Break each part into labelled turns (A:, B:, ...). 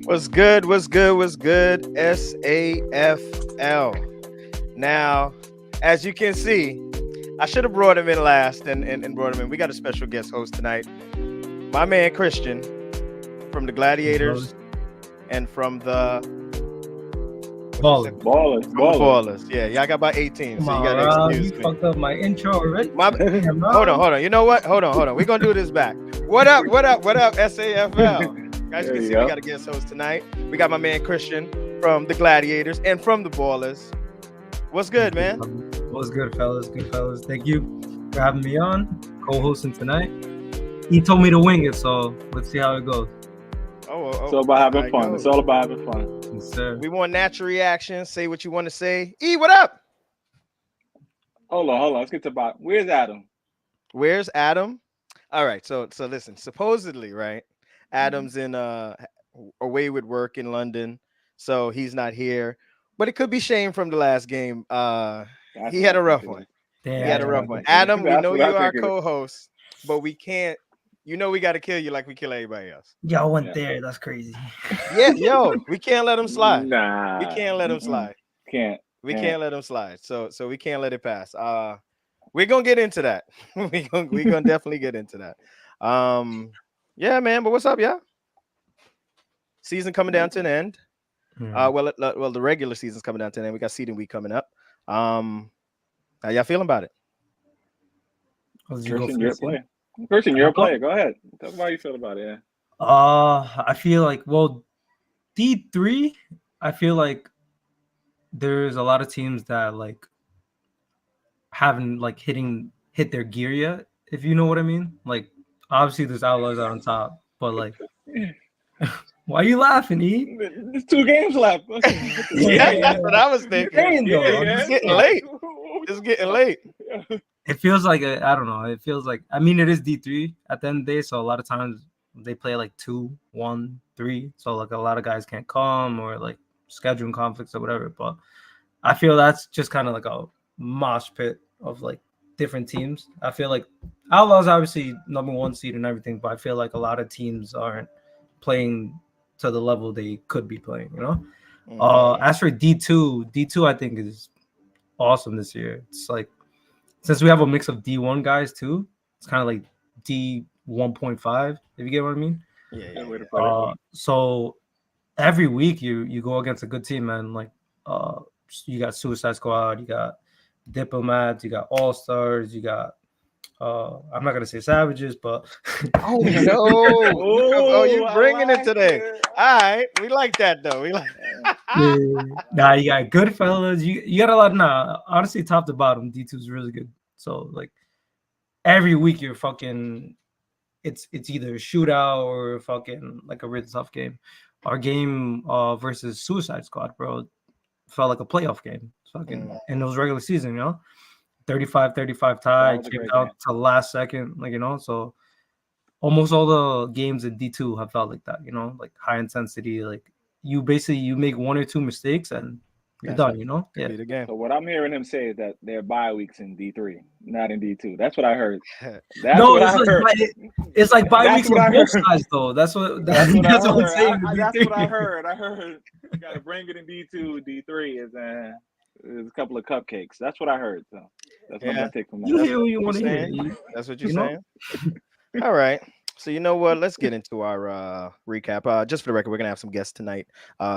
A: What's good? What's good? What's good? SAFL. Now, as you can see, I should have brought him in last and brought him in. We got a special guest host tonight. My man Christian from the Gladiators and from the
B: Ballers.
A: Yeah, y'all got about 18, so you
C: got
A: to excuse
C: me.
A: You
C: fucked up my intro already.
A: Hold on. You know what? Hold on. We're gonna do this back. What up, SAFL? Guys, you can see we got a guest host tonight. We got my man Christian from the Gladiators and from the Ballers. What's good, man?
C: What's good, fellas? Good fellas. Thank you for having me on, co-hosting tonight. He told me to wing it, so let's see how it goes.
B: It's all about having fun. It's all about having fun.
C: Yes, sir.
A: We want natural reactions. Say what you want to say. E, what up?
B: Hold on. Let's get to about. Where's Adam?
A: All right. So listen. Supposedly, right? Adam's in away with work in London, so he's not here. But it could be Shane from the last game. He had a rough one.
C: Damn.
A: He had a rough one. Adam, we know you are co-host, but we can't. You know we got to kill you like we kill everybody else.
C: Y'all went there. That's crazy.
A: Yeah, we can't let him slide.
B: Nah,
A: we can't let him slide.
B: Can't
A: let him slide. So we can't let it pass. We're gonna get into that. we're gonna definitely get into that. Yeah, man. But what's up, y'all? Season coming down to an end. Well, the regular season's coming down to an end. We got seeding week coming up. How y'all feeling about it?
B: Christian, you're a player. Go ahead. Tell me how you feel about it. Yeah.
C: I feel like D3. I feel like there's a lot of teams that like haven't like hit their gear yet. If you know what I mean. Like obviously there's Outlaws out on top, but like. Why are you laughing, E?
B: There's 2 games left.
A: Yeah, that's what I was thinking. It's getting late. It's getting late.
C: It feels like I don't know. It feels like it is D3 at the end of the day, so a lot of times they play like 2, 1, 3. So like a lot of guys can't come or like scheduling conflicts or whatever. But I feel that's just kind of like a mosh pit of like different teams. I feel like Outlaws obviously number 1 seed and everything, but I feel like a lot of teams aren't playing to the level they could be playing, you know. As for D2 I think is awesome this year. It's like since we have a mix of D1 guys too, it's kind of like D1.5, if you get what I mean.
A: Yeah.
C: So every week you go against a good team, man. Like you got Suicide Squad, you got Diplomats, you got All Stars, you got I'm not gonna say Savages, but
A: oh no! You bringing it today? All right, we like that though. We like.
C: Nah, you got Goodfellas. You got a lot. Nah, honestly, top to bottom, D2 is really good. So like every week you're fucking. It's either a shootout or fucking like a really tough game. Our game versus Suicide Squad, bro, felt like a playoff game. Fucking in those regular season, you know. 35-35 tie, came out to last second, like, you know, so almost all the games in D2 have felt like that, you know, like high intensity, like you make 1 or 2 mistakes and you're done, you know?
A: Yeah. The game.
B: So what I'm hearing him say is that there are bye weeks in D3, not in D2. That's what I heard.
C: It's like bye weeks on both sides, though. That's what I'm saying.
B: That's what I heard. I heard you got to bring it in D2. D3 is there's a couple of cupcakes. That's what I heard. So that's what I'm gonna take from that.
C: You hear what you want to hear.
A: That's what you're saying. All right. So you know what? Let's get into our recap. Just for the record, we're gonna have some guests tonight.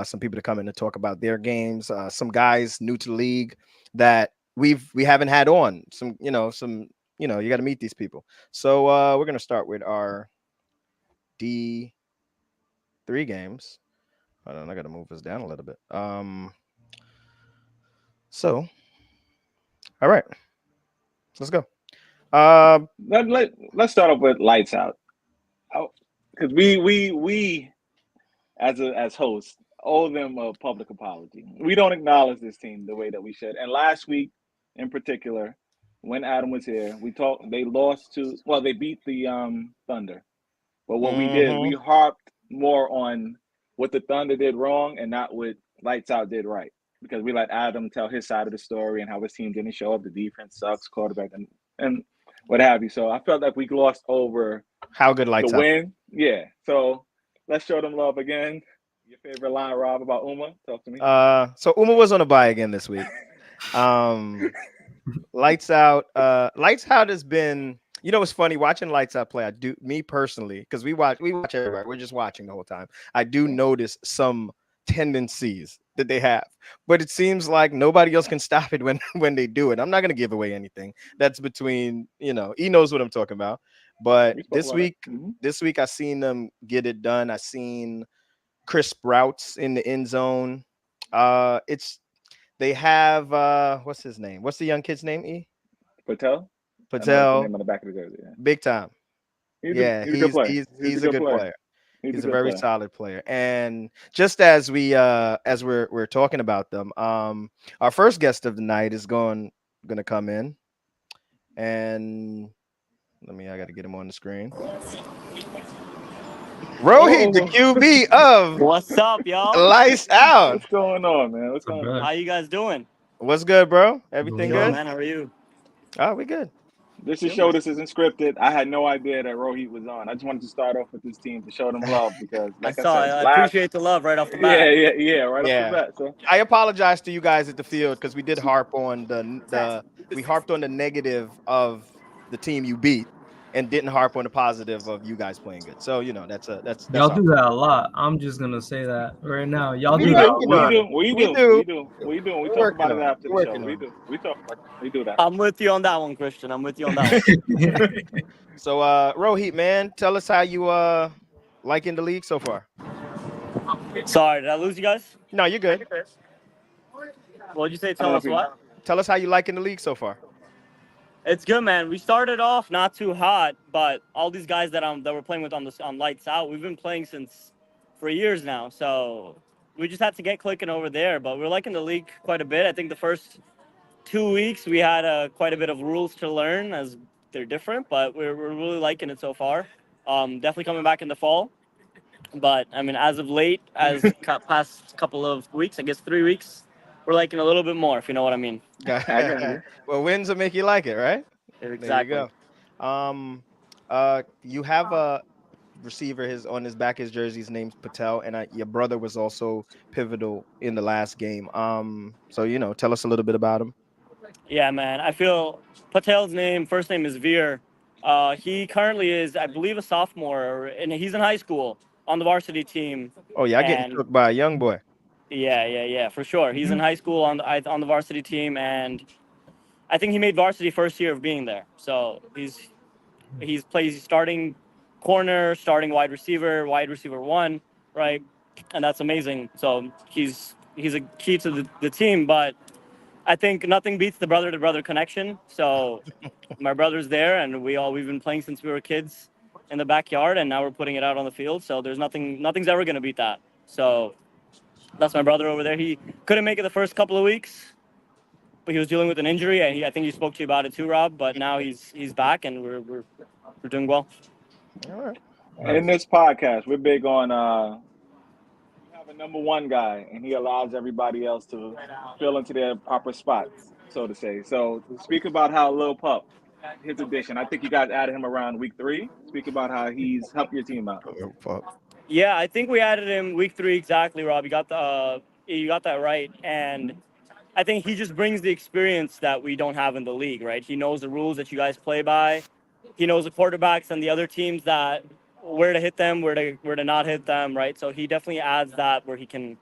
A: Some people to come in to talk about their games. Some guys new to the league that we haven't had on. You got to meet these people. So we're gonna start with our D3 games. Hold on, I gotta move this down a little bit. So, all right, let's go.
B: Let's start off with lights out, because we as hosts owe them a public apology. We don't acknowledge this team the way that we should. And last week, in particular, when Adam was here, we talked. They beat the Thunder, but what we did, we harped more on what the Thunder did wrong and not what lights out did right. Because we let Adam tell his side of the story and how his team didn't show up. The defense sucks, quarterback, and what have you. So I felt like we glossed over
A: how good lights
B: the win. Yeah. So let's show them love again. Your favorite line, Rob, about Uma? Talk to me.
A: So Uma was on a bye again this week. Um, Lights Out. Lights Out has been. You know, it's funny watching Lights Out play. I do, me personally, because we watch everybody. We're just watching the whole time. I do notice some tendencies that they have, but it seems like nobody else can stop it when when they do it. I'm not gonna give away anything. That's between he knows what I'm talking about. But
B: We spoke about it. Mhm.
A: this week I seen them get it done. I seen Chris Sprouts in the end zone. It's they have what's his name? What's the young kid's name?
B: Patel. I know that's the
A: Patel,
B: name on the back of the jersey. Yeah.
A: big time. Yeah,
B: He's a good player.
A: he's a good player.
B: He's a
A: He's a
B: good
A: very
B: player.
A: solid player. And just as we're talking about them, our first guest of the night is gonna come in, and I gotta get him on the screen. Rohit, the
B: Oh,
A: QB of
D: What's up, y'all?
A: Lights Out.
B: what's going on, man? What's going on?
D: How you guys doing?
A: What's good, bro? Everything
D: Chilling,
A: good?
D: man. How are you?
A: Oh, we good.
B: This is show. This isn't scripted. I had no idea that Rohit was on. I just wanted to start off with this team to show them love because,
D: I
B: like I
D: saw.
B: said,
D: I
B: last
D: appreciate the love right off the
B: yeah,
D: bat.
B: right off
A: Yeah.
B: the bat. So
A: I apologize to you guys at the field because we did harp on we harped on the negative of the team you beat and didn't harp on the positive of you guys playing good. So that's
C: Y'all
A: our
C: do that a lot. I'm just gonna say that right now. Y'all
A: We
C: do
A: are
C: that a
A: working
B: we
C: lot.
A: on
B: do,
A: it.
B: we
A: We
B: do,
A: do.
B: we do, we do. We
A: We're
B: talk
A: working
B: about it
A: on it.
B: after
A: We're
B: the show.
A: working
B: We
A: on it.
B: do. We talk about it. We do that.
D: I'm with you on that one, Christian. I'm with you on that one.
A: So Rohit, man, tell us how you liking the league so far.
D: Sorry, did I lose you guys?
A: No, you're good.
D: What'd you say?
B: I don't
D: Tell
B: know
D: us
B: if you.
D: what?
A: Tell us how you liking the league so far.
D: It's good, man. We started off not too hot, but all these guys that we're playing with on Lights Out, we've been playing for years now. So we just had to get clicking over there. But we're liking the league quite a bit. I think the first 2 weeks we had quite a bit of rules to learn as they're different, but we're really liking it so far. Definitely coming back in the fall. But I mean, as of late, past couple of weeks, I guess 3 weeks, we're liking a little bit more, if you know what I mean.
B: I got you.
A: Well, wins will make you like it, right? There you
D: Exactly.
A: go. You have a receiver on his back, his jersey. His name's Patel, and your brother was also pivotal in the last game. So tell us a little bit about him.
D: Yeah, man. I feel Patel's first name is Veer. He currently is, I believe, a sophomore, and he's in high school on the varsity team.
A: Oh yeah, I getting
D: And
A: cooked by a young boy.
D: yeah, for sure. He's in high school on the varsity team, and I think he made varsity first year of being there. So he's starting corner, starting wide receiver one, right? And that's amazing. So he's a key to the team, but I think nothing beats the brother to brother connection. So my brother's there, and we've been playing since we were kids in the backyard, and now we're putting it out on the field. So there's nothing's ever gonna beat that. So that's my brother over there. He couldn't make it the first couple of weeks, but he was dealing with an injury, and I think he spoke to you about it too, Rob. But now he's back, and we're doing well.
A: All right.
B: In this podcast, we're big on you have a number one guy, and he allows everybody else to fill into their proper spots, so to say. So speak about how Lil Pup, his addition. I think you guys added him around week 3. Speak about how he's helped your team out.
A: Oh, fuck.
D: Yeah, I think we added him week 3 exactly, Rob. You got that right, and I think he just brings the experience that we don't have in the league, right? He knows the rules that you guys play by. He knows the quarterbacks and the other teams that where to hit them, where to not hit them, right? So he definitely adds that where he can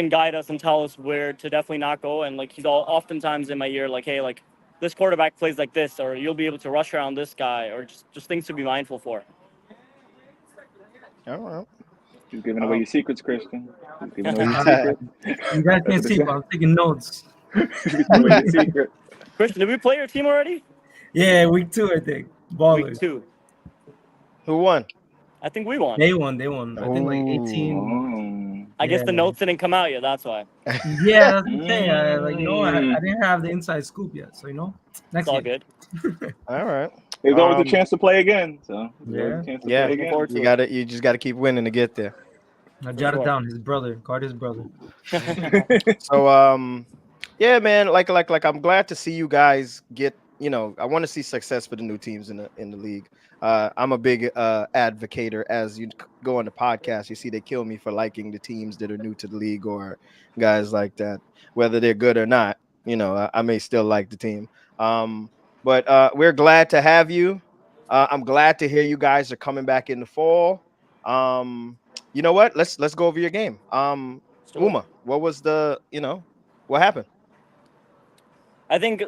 D: guide us and tell us where to definitely not go. And like he's oftentimes in my ear, like, hey, like this quarterback plays like this, or you'll be able to rush around this guy, or just things to be mindful for.
A: All right.
B: He's giving away
A: Um,
B: your secrets, Christian. He's giving away your secrets.
C: You guys
B: That's
C: can't
B: what
C: see,
B: it
C: but I'm taking notes.
B: He's giving away your secrets.
D: Christian, did we play your team already?
C: Yeah, week 2, I think.
D: Week
C: Ballers.
D: 2.
A: Who won?
D: I think we won.
C: They won. I think like 18.
B: Oh.
D: I guess the
C: Yeah.
D: notes didn't come out yet. That's why.
C: Yeah, that's the thing. I didn't have the inside scoop yet. So
D: It's
C: next
D: all
C: year.
D: good.
A: All right.
B: There's always a chance to play again. So there's always a chance to
A: Yeah.
B: play again.
D: Forward to it.
A: You just gotta keep winning to get there.
C: I jotted
D: sure.
C: down his brother. Guard his brother.
A: So yeah, man, like I'm glad to see you guys get I want to see success for the new teams in the league. I'm a big advocator. As you go on the podcast, you see they kill me for liking the teams that are new to the league or guys like that, whether they're good or not. I may still like the team. But we're glad to have you. I'm glad to hear you guys are coming back in the fall. You know what? Let's go over your game.
D: Let's do it.
A: Uma, what was what happened?
D: I think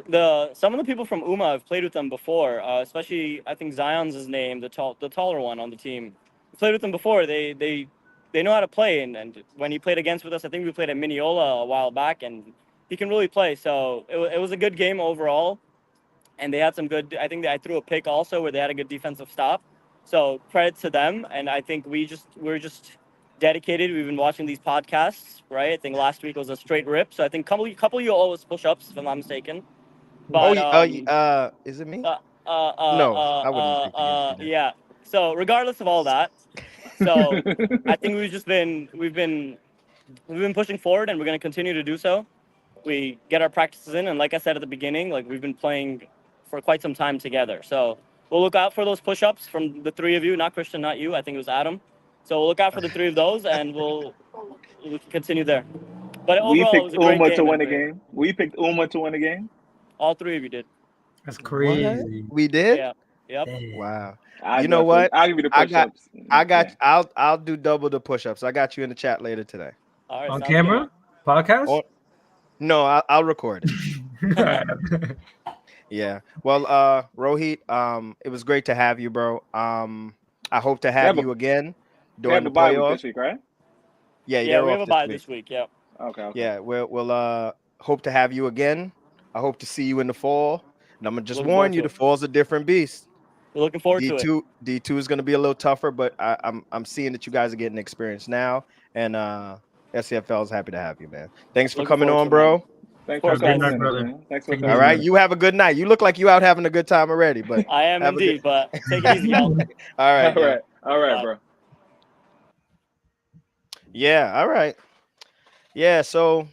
D: some of the people from UMA I've played with them before, especially I think Zion's his name, the taller one on the team. I played with them before. They know how to play, and when he played against with us, I think we played at Mineola a while back, and he can really play. So it was a good game overall, and they had some good. I think I threw a pick also where they had a good defensive stop. So credit to them, and I think we're just dedicated. We've been watching these podcasts, right? I think last week was a straight rip. So I think couple of you always push ups, if I'm not mistaken.
A: Oh,
D: But
A: is it me?
D: uh,
A: No, I wouldn't speak against you.
D: yeah. So regardless of all that, so I think we've been pushing forward, and we're going to continue to do so. We get our practices in, and like I said at the beginning, like we've been playing for quite some time together. So we'll look out for those push-ups from the three of you, not Christian, not you. I think it was Adam. So we'll look out for the three of those, and we can continue there. But
B: We
D: overall, it was
B: picked
D: a great
B: Uma to
D: game.
B: win the game. We picked Uma to win the game.
D: All three of you did.
C: That's
A: What?
C: crazy.
A: We did?
D: Yeah. Yep.
C: Damn.
A: Wow.
B: I
A: You know
B: definitely,
A: what?
B: I'll give you the
A: I got
B: push-ups.
A: I got
B: Yeah.
A: I'll do double the push-ups. I got you in the chat later today.
D: All right.
C: On
D: Sounds
C: camera? Podcast?
A: Oh, no, I'll record it. Yeah. Well, Rohit, it was great to have you, bro. I hope to
B: They
A: have
B: have a
A: you again
B: they
A: during
B: have
A: the
B: a bye week
A: playoffs.
B: this week, right?
A: Yeah,
D: Yeah,
A: they're
D: we have
A: off
D: a
A: this
D: bye
A: week.
D: this week. Yep.
B: Okay.
A: Yeah, we'll hope to have you again. I hope to see you in the fall. And I'm gonna just
D: Looking
A: warn
D: forward
A: you,
D: to
A: the
D: it.
A: fall's a different beast.
D: We're looking forward to it.
A: D2 is gonna be a little tougher, but I'm seeing that you guys are getting experience now, and SCFL is happy to have you, man. Thanks for
D: Looking
A: coming
D: forward to
A: on,
D: it, man.
A: bro.
D: Of
B: Thanks for
C: Have
D: course,
C: a good
B: coming
D: guys.
C: night,
B: in,
C: brother.
B: man. Thanks for
C: Take it
A: All
B: coming
C: easy,
A: right,
B: in.
C: man.
A: you have a good night. You look like you out having a good time already, but
D: I am
A: have a good.
D: indeed, but take it easy, y'all.
A: All right, yo.
B: All right,
D: Bye.
B: bro.
A: Yeah, all right. Yeah, so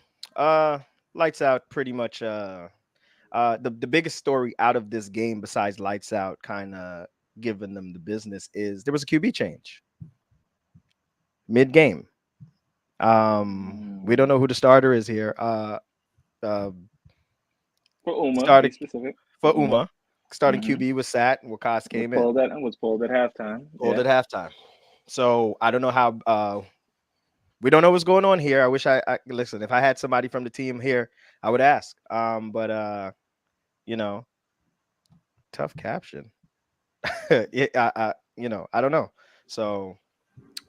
A: lights out pretty much the biggest story out of this game besides lights out kind of giving them the business is there was a QB change mid game. We don't know who the starter is here. Uh
B: For Uma, be
A: started
B: specific.
A: for
B: For Uma.
A: Uma. Starting
B: Mm-hmm.
A: QB was sat and Wakas came in.
B: Was pulled at halftime.
A: Pulled
B: Yeah.
A: at halftime. So I don't know how we don't know what's going on here. I wish I listen. If I had somebody from the team here, I would ask. But you know, tough caption. I don't know. So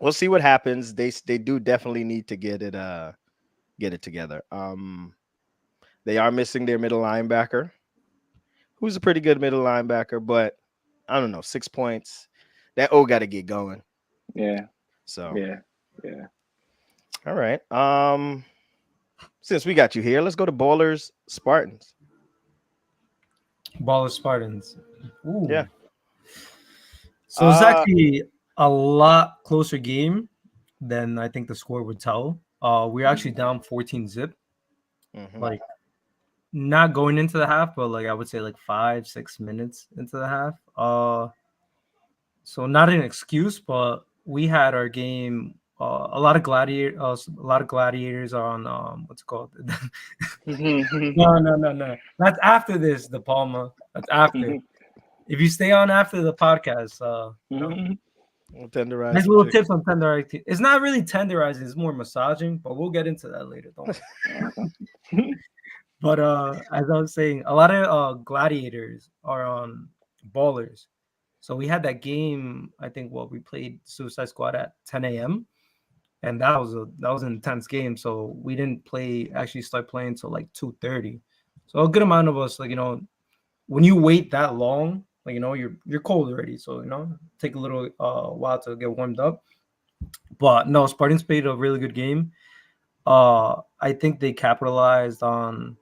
A: we'll see what happens. They do definitely need to get it together. They are missing their middle linebacker, who's a pretty good middle linebacker, but I don't know, 6 points. That got to get going.
B: Yeah.
A: So
B: Yeah.
A: all right. Since we got you here, let's go to Ballers Spartans.
C: Baller Spartans. Ooh.
A: Yeah.
C: So it's actually a lot closer game than I think the score would tell. We're actually down 14 zip.
A: Mhm.
C: Like not going into the half, but like I would say like 5-6 minutes into the half. So not an excuse, but we had our game. A lot of gladiators are on what's it called? No. That's after this, the Palma. That's after. If you stay on after the podcast,
A: Tenderize
C: nice
A: some
C: little
A: chicken.
C: tips on tenderizing. It's not really tenderizing; it's more massaging. But we'll get into that later. Don't worry. But as I was saying, a lot of gladiators are on ballers. So we had that game. I think we played Suicide Squad at 10 a.m. and that was an intense game. So we didn't start playing till like 2:30. So a good amount of us, when you wait that long, you're cold already. So take a little while to get warmed up. But no, Spartans played a really good game. I think they capitalized on,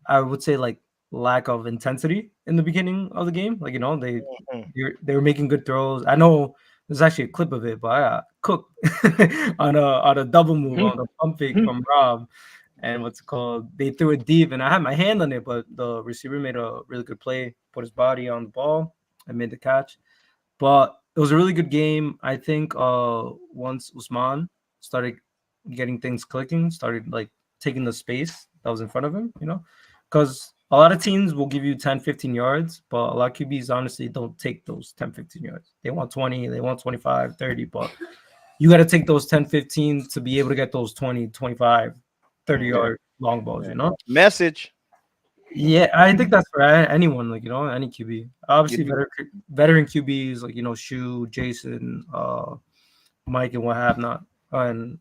C: I would say, like lack of intensity in the beginning of the game. They were making good throws. I know there's actually a clip of it, but I got cooked on a double move on a pump fake from Rob. and what's it called? They threw it deep, and I had my hand on it, but the receiver made a really good play, put his body on the ball, and made the catch. But it was a really good game. I think once Usman started getting things clicking, started like taking the space that was in front of him, because a lot of teams will give you 10, 15 yards, but a lot of QBs honestly don't take those 10, 15 yards. They want 20, they want 25, 30, but you got to take those 10, 15 to be able to get those 20, 25, 30-yard long balls,
A: Message.
C: Yeah, I think that's for anyone, any QB. Obviously,
A: You
C: veteran QBs like Shu, Jason, Mike, and what have not, and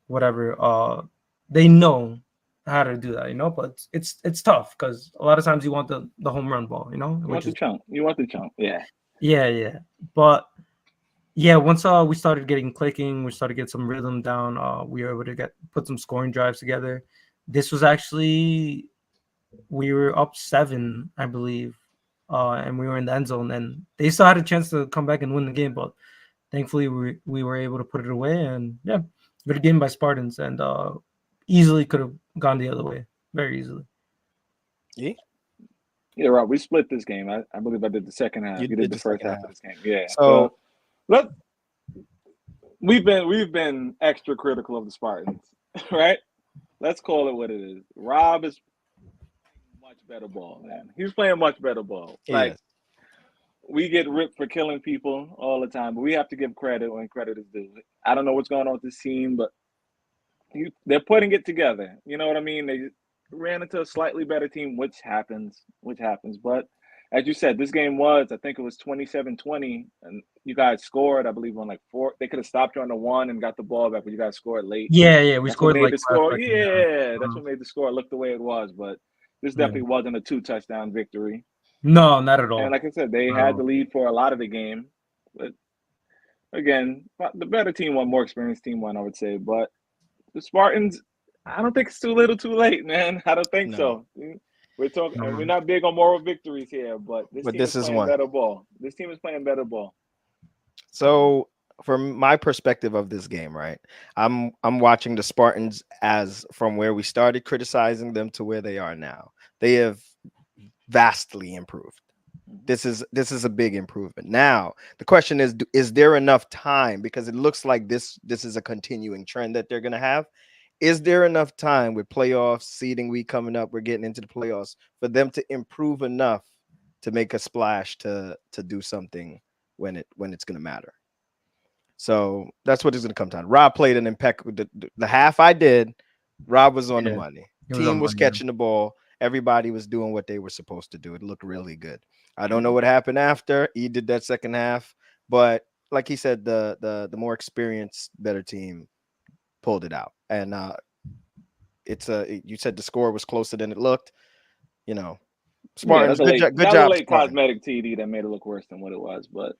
C: whatever. They know how to do that, but it's tough because a lot of times you want the home run ball,
B: You want the chunk. You want the chunk. Yeah.
C: Yeah. But yeah, once we started getting clicking, we started getting some rhythm down. We were able to put some scoring drives together. This was actually. We were up 7, I believe, and we were in the end zone, and they still had a chance to come back and win the game, but thankfully we were able to put it away, and yeah, good game by Spartans, and easily could have gone the other way, very easily.
B: Yeah, right. We split this game. I believe I did the second half. You did the first half of this game. Yeah.
A: So
B: we've been extra critical of the Spartans, right? Let's call it what it is. Rob is much better ball, man. He's playing much better ball. Like we get ripped for killing people all the time, but we have to give credit when credit is due. I don't know what's going on with this team, but they're putting it together. You know what I mean? They ran into a slightly better team, which happens. But as you said, this game I think it was 27-20, and you guys scored, I believe, on like 4. They could have stopped you on the 1 and got the ball back, but you guys scored late.
C: Yeah, we scored
B: like
C: the
B: score. Yeah, that's what made the score look the way it was. But this definitely wasn't a 2-touchdown victory.
C: No, not at all.
B: And like I said, they had the lead for a lot of the game. But again, the better team won, more experienced team won, I would say. But the Spartans, I don't think it's too little too late, man. I don't think so. We're talking, and we're not big on moral victories here, but this team is playing better ball. This team is playing better ball.
A: So from my perspective of this game, right? I'm watching the Spartans as from where we started criticizing them to where they are now. They have vastly improved. This is a big improvement. Now the question is there enough time, because it looks like this is a continuing trend that they're going to have. Is there enough time with playoffs, seeding week coming up, we're getting into the playoffs, for them to improve enough to make a splash to do something when it's going to matter? So that's what it's going to come down. Rob played an impeccable. The half I did, Rob was on the money. Team was catching the ball. Everybody was doing what they were supposed to do. It looked really good. I don't know what happened after he did that second half, but like he said, the more experienced, better team pulled it out. And you said the score was closer than it looked. Spartans, good job.
B: That was a late cosmetic TD that made it look worse than what it was, but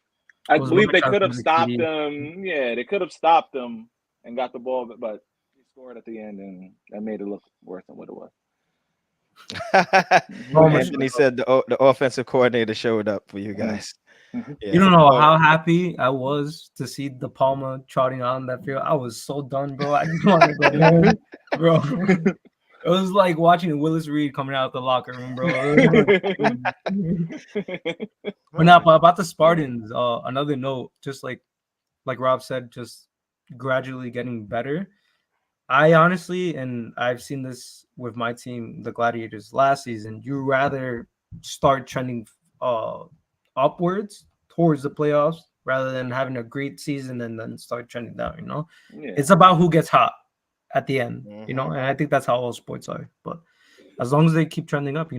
B: I believe they could have stopped them. Yeah, they could have stopped them and got the ball, but he scored at the end, and that made it look worse than what it was.
A: Anthony said the offensive coordinator showed up for you guys.
C: Yeah. You don't know how happy I was to see De Palma trotting on that field. I was so done, bro. I just wanted to go home, bro. It was like watching Willis Reed coming out of the locker room, bro. But now about the Spartans, another note, just like Rob said, just gradually getting better. I honestly, and I've seen this with my team, the Gladiators, last season, you rather start trending upwards towards the playoffs rather than having a great season and then start trending down, Yeah. It's about who gets hot at the end, and I think that's how all sports are. But as long as they keep trending up,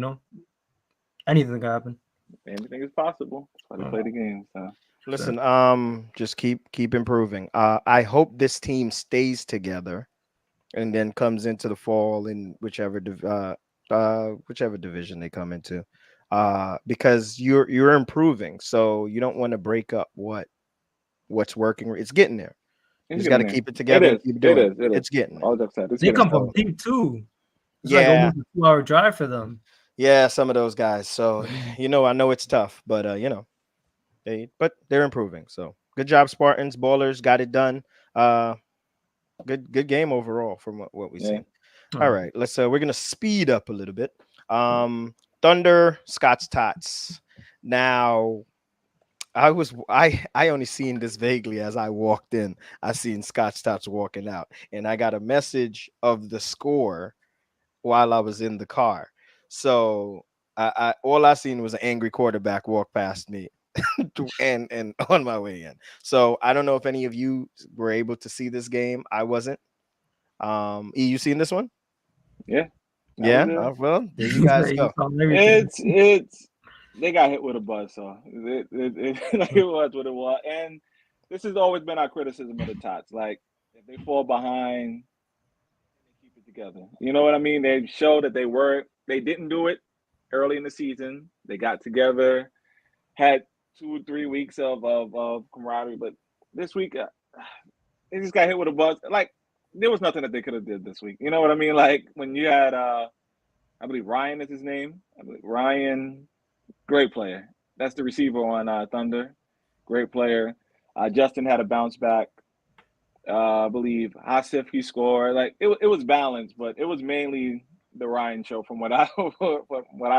C: anything can happen.
B: Anything is possible. That's why they play the game. So.
A: Listen, just keep improving. I hope this team stays together and then comes into the fall in whichever division they come into, because you're improving, so you don't want to break up what's working. It's getting there. You just got to keep it together. Keep doing it. It's getting there.
C: They come from deep too. It's like almost a 2-hour drive for them.
A: Yeah, some of those guys. So I know it's tough, but but they're improving. So good job, Spartans. Ballers got it done. Good game overall from what we've seen. All right, let's we're gonna speed up a little bit. Thunder, Scott's Tots. Now, I only seen this vaguely as I walked in. I seen Scott's Tots walking out, and I got a message of the score while I was in the car. So I all I seen was an angry quarterback walk past me and on my way in. So I don't know if any of you were able to see this game. I wasn't. You seen this one?
B: Yeah.
A: Yeah. Well, there you guys go.
B: It's they got hit with a buzz, so like it was what it was. And this has always been our criticism of the Tots. Like if they fall behind, they keep it together. You know what I mean? They showed that they didn't do it early in the season. They got together, had 2 or 3 weeks of camaraderie, but this week they just got hit with a buzz. Like there was nothing that they could have did this week. You know what I mean? Like when you had I believe Ryan is his name. Ryan, great player. That's the receiver on Thunder. Great player. Justin had a bounce back. I believe Asif he scored. Like it was balanced, but it was mainly the Ryan show from what I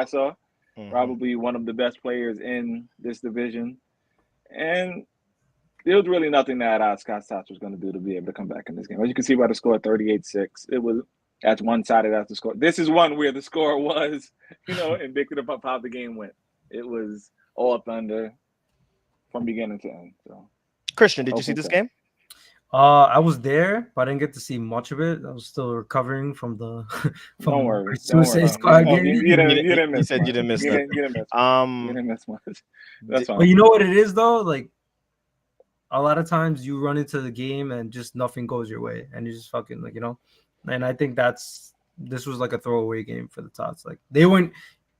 B: saw.
A: Mhm.
B: Probably one of the best players in this division, and there was really nothing that Scott Stotts was going to do to be able to come back in this game. As you can see by the score, 38-6. It was that's one-sided as the score. This is one where the score was, indicative of how the game went. It was all Thunder from beginning to end. So,
A: Christian, did you see this game?
C: I was there, but I didn't get to see much of it. I was still recovering from the
B: don't worry.
C: Suicide Squad game.
B: You didn't miss.
A: You didn't miss that.
B: You didn't miss much. That's fine.
C: But you know what it is though? Like a lot of times you run into the game and just nothing goes your way, and you just fucking And I think this was like a throwaway game for the Tots. Like they weren't.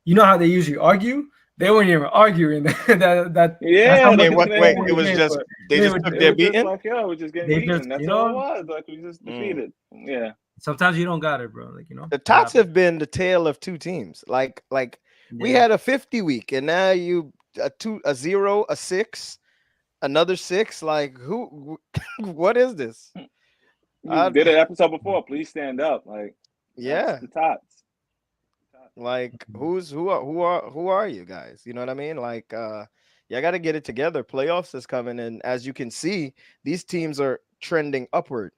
C: You know how they usually argue? They weren't even arguing that.
B: Yeah,
A: it was just they just took their beating.
B: Like, we're just getting beaten. That's all it was. Like we just defeated. Yeah.
C: Sometimes you don't got it, bro. Like
A: the Tots have been the tale of two teams. Like we had a 50 week, and now you a 0, a 6, another 6. Like who? What is this?
B: You did an episode before. Please stand up. Like
A: yeah,
B: the Tots.
A: Like who are you guys? You know what I mean? Like I got to get it together. Playoffs is coming, and as you can see, these teams are trending upward.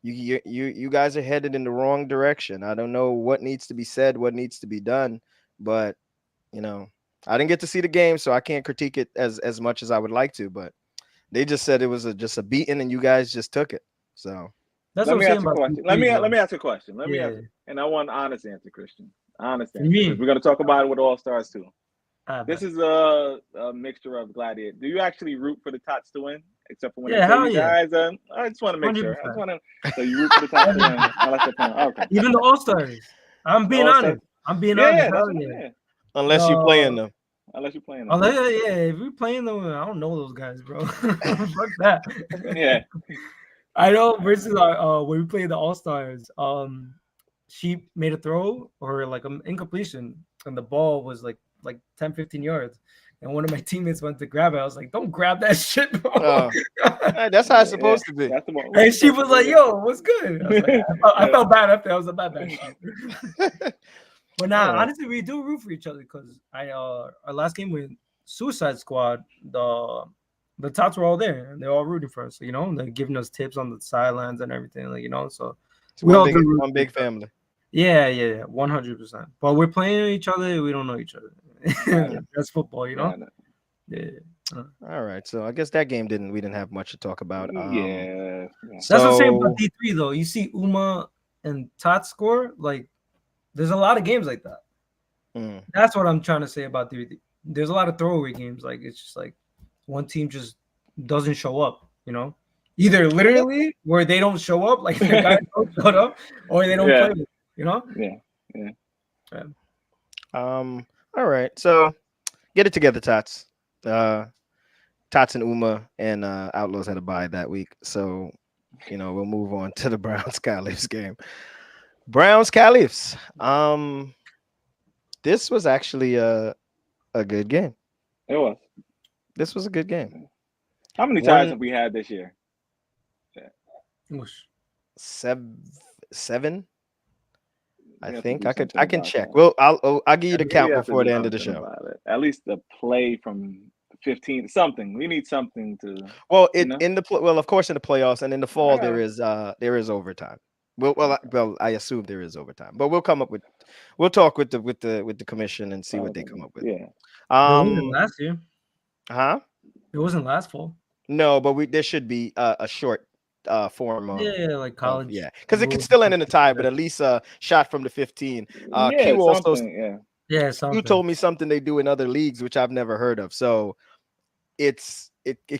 A: You guys are headed in the wrong direction. I don't know what needs to be said, what needs to be done, but I didn't get to see the game, so I can't critique it as much as I would like to. But they just said it was just a beating, and you guys just took it. So
B: let me ask you a question. Let me ask a question. And I want an honest answer, Christian. Honest answer. We're going to talk about it with All Stars too. This is a mixture of gladiator. Do you actually root for the Tots to win? Except for when you guys. I just want to make 100%. Sure. So you root for the Tots to win. I like that. Okay.
C: Even the All Stars. I'm being honest.
B: Yeah.
A: Unless you're playing them.
B: Unless you're playing
C: them. If we're playing them, I don't know those guys, bro. Fuck that.
B: Yeah.
C: I know versus when we played the All Stars, she made a throw or like an incompletion, and the ball was like 10, 15 yards. And one of my teammates went to grab it. I was like, "Don't grab that shit, bro."
A: That's how it's supposed to be.
C: And she was like, "Yo, what's good?" I was like, I felt bad after. I was a bad shit. But now, honestly, we do root for each other because our last game with Suicide Squad, the Tots were all there and they're all rooting for us. So, they're giving us tips on the sidelines and everything, so
A: it's one big family.
C: Yeah, 100%. But we're playing each other. We don't know each other. That's football, Yeah.
A: All right. So I guess that game we didn't have much to talk about.
B: Yeah.
C: That's what I'm saying about D3 though. You see Uma and Tots score, like there's a lot of games like that. That's what I'm trying to say about D3. There's a lot of throwaway games. Like it's just like one team just doesn't show up, Either literally where they don't show up, like the guys don't show up, or they don't play.
B: Yeah.
A: All right. So get it together, Tots. Tots and Uma and Outlaws had a bye that week. So, we'll move on to the Browns Caliphs game. Browns Caliphs. This was actually a good game.
B: It was.
A: This was a good game.
B: How many ties have we had this year?
A: 7. I
B: We have to
A: think
B: do something
A: I can
B: about
A: check.
B: that.
A: Well, I'll give you the
B: We
A: count
B: have to
A: before
B: do
A: the end of the
B: something
A: show.
B: about it. At least the play from 15, something. We need something to,
A: Well,
B: you know.
A: well, of course, in the playoffs and in the
B: I
A: fall
B: got it.
A: there is overtime. I assume there is overtime, but we'll talk with the commission and see what they come up with.
B: Yeah.
C: It wasn't
A: Um,
C: last year.
A: huh?
C: It wasn't last fall.
A: No, but there should be a short form
C: Yeah, like college
A: yeah, because it could
C: rules
A: still
C: and
A: end in a
C: stuff
A: tie,
C: like
A: but
C: that.
A: at least a shot from the 15.
B: Yeah,
A: Q also
B: something. Yeah.
C: Yeah,
A: you
C: something.
A: told me something they do in other leagues which I've never heard of. So it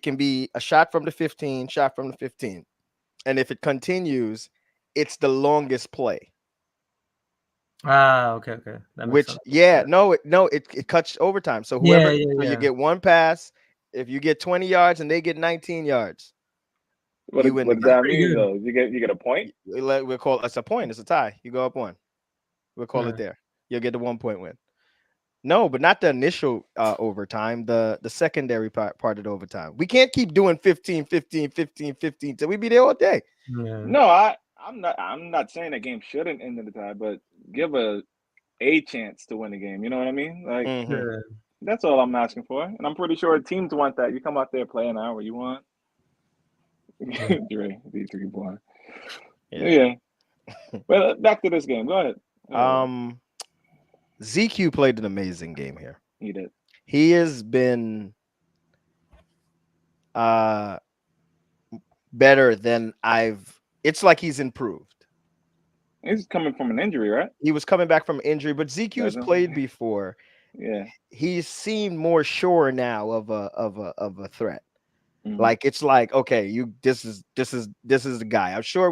A: can be a shot from the 15, shot from the 15. And if it continues, it's the longest play.
C: Ah, okay. That makes
A: Which
C: sense.
A: yeah, it cuts overtime. So
C: Yeah,
A: so you
C: yeah.
A: get one pass. If you get 20 yards and they get 19 yards, you win the
B: What does
A: game.
B: that
C: Pretty
B: mean
C: good.
B: though? You get a point?
A: We'll call it's a point. It's a tie. You go up one. We'll call it
C: Yeah.
A: there. You'll get the 1 point win. No, but not the initial overtime, the secondary part of the overtime. We can't keep doing 15, 15, 15, 15 till we be there all day.
C: Yeah.
B: No, I'm not saying that game shouldn't end in the tie, but give a chance to win the game. You know what I mean? Like
A: Hmm.
C: Yeah.
B: that's all I'm asking for. And I'm pretty sure teams want that. You come out there, play an hour you want.
C: Yeah.
B: Dre, D3 boy.
A: Yeah.
B: Yeah. Well, back to this game. Go ahead.
A: Um, ZQ played an amazing game here.
B: He did.
A: He has been uh better than it's like he's improved.
B: He's coming from an injury, right?
A: He was coming back from injury, but ZQ has played before.
B: Yeah.
A: He's seemed more sure now of a threat.
B: Mhm.
A: Like it's like, okay, this is the guy. I'm sure